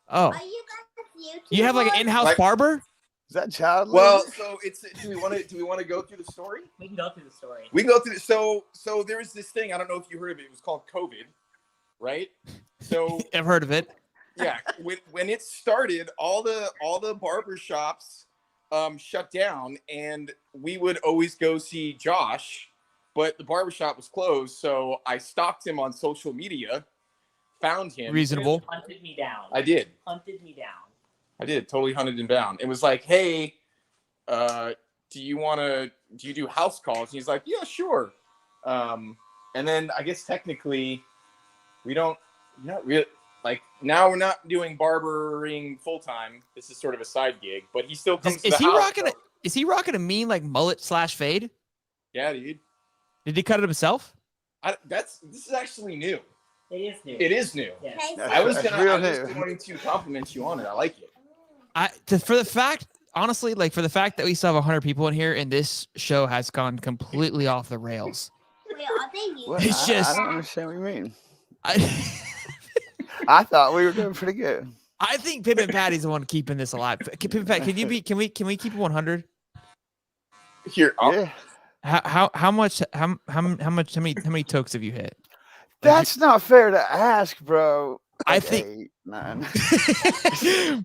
Oh. You have like an in-house barber? Is that child? Well, so it's. Do we want to go through the story? We can go through the story. We can go through. So there was this thing. I don't know if you heard of it. It was called COVID, right? So I've heard of it. Yeah, when it started, all the barber shops shut down, and we would always go see Josh, but the barbershop was closed. So I stalked him on social media, found him. Reasonable. Hunted me down. I did. Hunted me down. I did. Totally hunted him down. It was like, hey, do you do house calls? And he's like, yeah, sure. And then I guess technically we don't, not really, like now we're not doing barbering full time. This is sort of a side gig, but he still comes to the house. Is he rocking a mean like mullet / fade? Yeah, dude. Did he cut it himself? This is actually new. It is new. It is new. Yes. I was going to compliment you on it. I like it. For the fact that we still have 100 people in here and this show has gone completely off the rails. It's just I don't understand what you mean. I thought we were doing pretty good. I think Pip and Patty's the one keeping this alive. Pip and Pat, can we keep it 100? Here, yeah. How many tokes have you hit? That's not fair to ask, bro. I think 8, 9.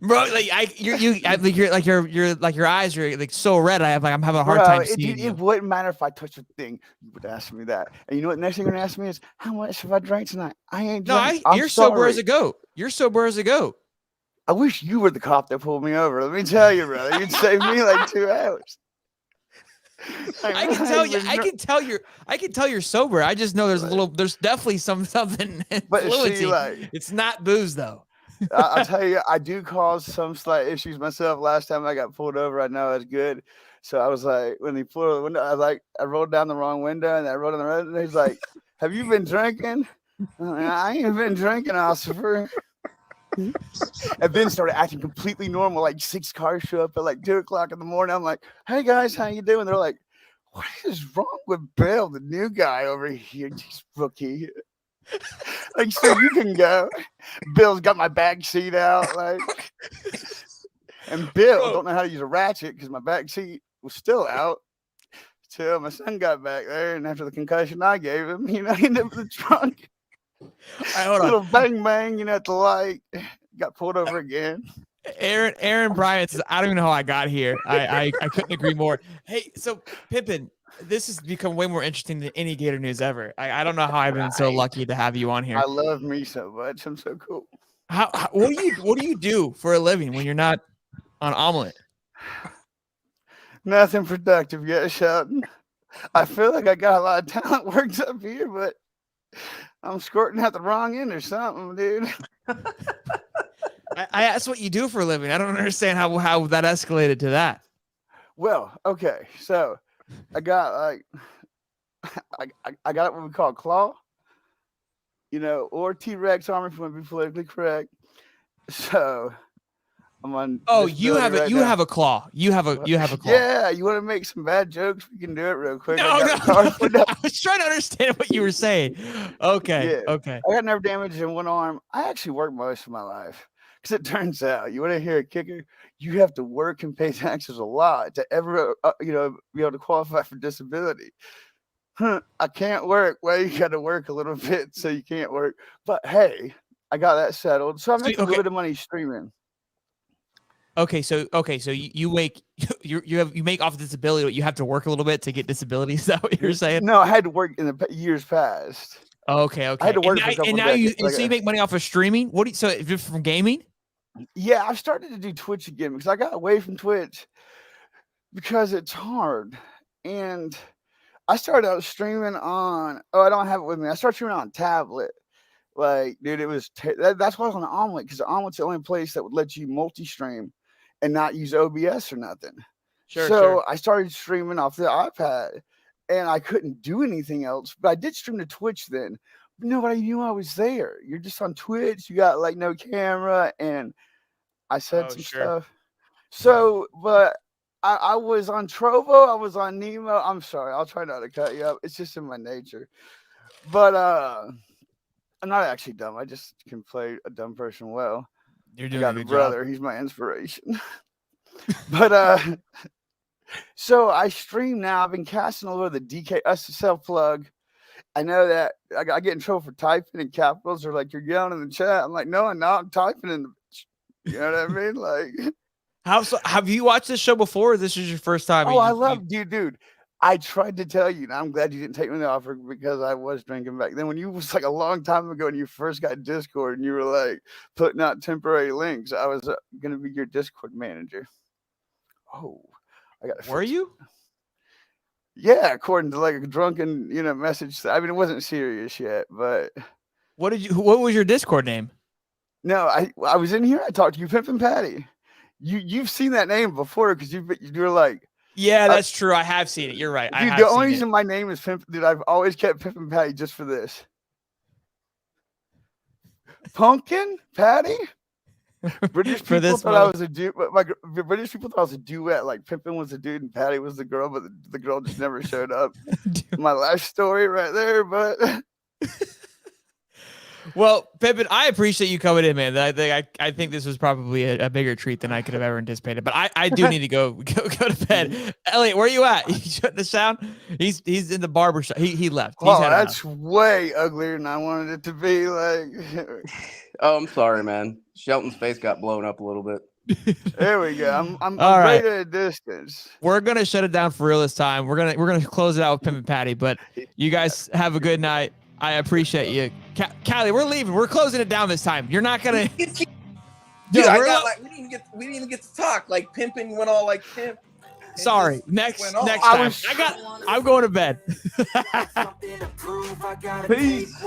Bro, like your eyes are like so red. I'm having a hard time seeing you. It wouldn't matter if I touched a thing. You would ask me that. And you know what? Next thing you're gonna ask me is how much have I drank tonight? I ain't drunk. You're sober as a goat. You're sober as a goat. I wish you were the cop that pulled me over. Let me tell you, brother. You'd save me like 2 hours. I can tell you're sober. I just know there's definitely something. But fluency. It's not booze though. I'll tell you, I do cause some slight issues myself. Last time I got pulled over, I know I was good. So I was like, when he pulled the window, I rolled down the wrong window and I rolled on the road. And he's like, "Have you been drinking?" I ain't been drinking, officer. And then started acting completely normal. Like 6 cars show up at like 2 o'clock in the morning. I'm like, "Hey guys, how you doing?" They're like, "What is wrong with Bill, the new guy over here? He's rookie." Like, so you can go. Bill's got my back seat out, like, and Bill don't know how to use a ratchet because my back seat was still out till my son got back there, and after the concussion I gave him, he ended up in the trunk. Hold on. Little bang bang, at the light. Got pulled over again. Aaron Bryant says, "I don't even know how I got here. I couldn't agree more." Hey, so Pippin, this has become way more interesting than any Gator news ever. I don't know how I've been so lucky to have you on here. I love me so much. I'm so cool. What do you do for a living when you're not on Omelet? Nothing productive yet, Sheldon. I feel like I got a lot of talent worked up here, but I'm squirting at the wrong end or something, dude. I asked what you do for a living. I don't understand how that escalated to that. Well, okay, so I got like I got what we call claw, or T-Rex arm if you want to be politically correct. So I'm on. Oh, you have a claw. You have a claw. Yeah, you want to make some bad jokes? We can do it real quick. No. I was trying to understand what you were saying. Okay, Yeah. okay. I got nerve damage in one arm. I actually worked most of my life because it turns out you want to hear a kicker. You have to work and pay taxes a lot to ever, be able to qualify for disability. I can't work. Well, you got to work a little bit, so you can't work. But hey, I got that settled. So I make a little bit of money streaming. Okay, so you make you make off disability, but you have to work a little bit to get disability. Is that what you're saying? No, I had to work in the years past. Okay. I had to work and now you make money off of streaming. So if you're from gaming? Yeah, I've started to do Twitch again because I got away from Twitch because it's hard. And I started out streaming on. I don't have it with me. I started streaming on tablet. Like, dude, it was that's why I was on the Omelet, because the Omelet's the only place that would let you multi-stream and not use OBS or nothing. So I started streaming off the iPad, and I couldn't do anything else. But I did stream to Twitch then. But nobody knew I was there. You're just on Twitch. You got like no camera, and I said some stuff. So, but I was on Trovo. I was on Nemo. I'm sorry. I'll try not to cut you up. It's just in my nature. But I'm not actually dumb. I just can play a dumb person well. You're doing a good brother. He's my inspiration. But so I stream now. I've been casting all over the DK. Us to self plug. I know that I get in trouble for typing in capitals, or like you're yelling in the chat. I'm like, no, I'm not. I'm typing in the. You know what I mean? Like, have you watched this show before? Or this is your first time? Oh, I love dude. I tried to tell you, and I'm glad you didn't take me the offer because I was drinking back then. When you was like a long time ago, and you first got Discord, and you were like putting out temporary links, I was gonna be your Discord manager. Oh, I got. Were you? Yeah, according to like a drunken, message. I mean, it wasn't serious yet, but what was your Discord name? No, I was in here. I talked to you, Pimpin' Patty. You've seen that name before because you were like. Yeah, that's true. I have seen it. You're right. Dude, the only reason my name is Pimp, dude, I've always kept Pimpin' Patty just for this. Pumpkin Patty. British people thought I was a dude. My British people thought I was a duet. Like Pimpin' was the dude and Patty was the girl, but the girl just never showed up. My life story right there, but. Well, Pimpin', I appreciate you coming in, man. I think this was probably a bigger treat than I could have ever anticipated. But I do need to go to bed. Elliot, where are you at? You shut the sound? He's in the barber shop. He left. Oh, that's way uglier than I wanted it to be. Like, oh, I'm sorry, man. Shelton's face got blown up a little bit. There we go. I'm right. right at a distance. We're gonna shut it down for real this time. We're gonna close it out with Pimpin' Patty. But you guys have a good night. I appreciate you. Callie, we're leaving. We're closing it down this time. You're not gonna. Dude, we didn't even get to talk. Like Pimpin' went all like pimp. Sorry. Next time. I'm going to bed. Peace.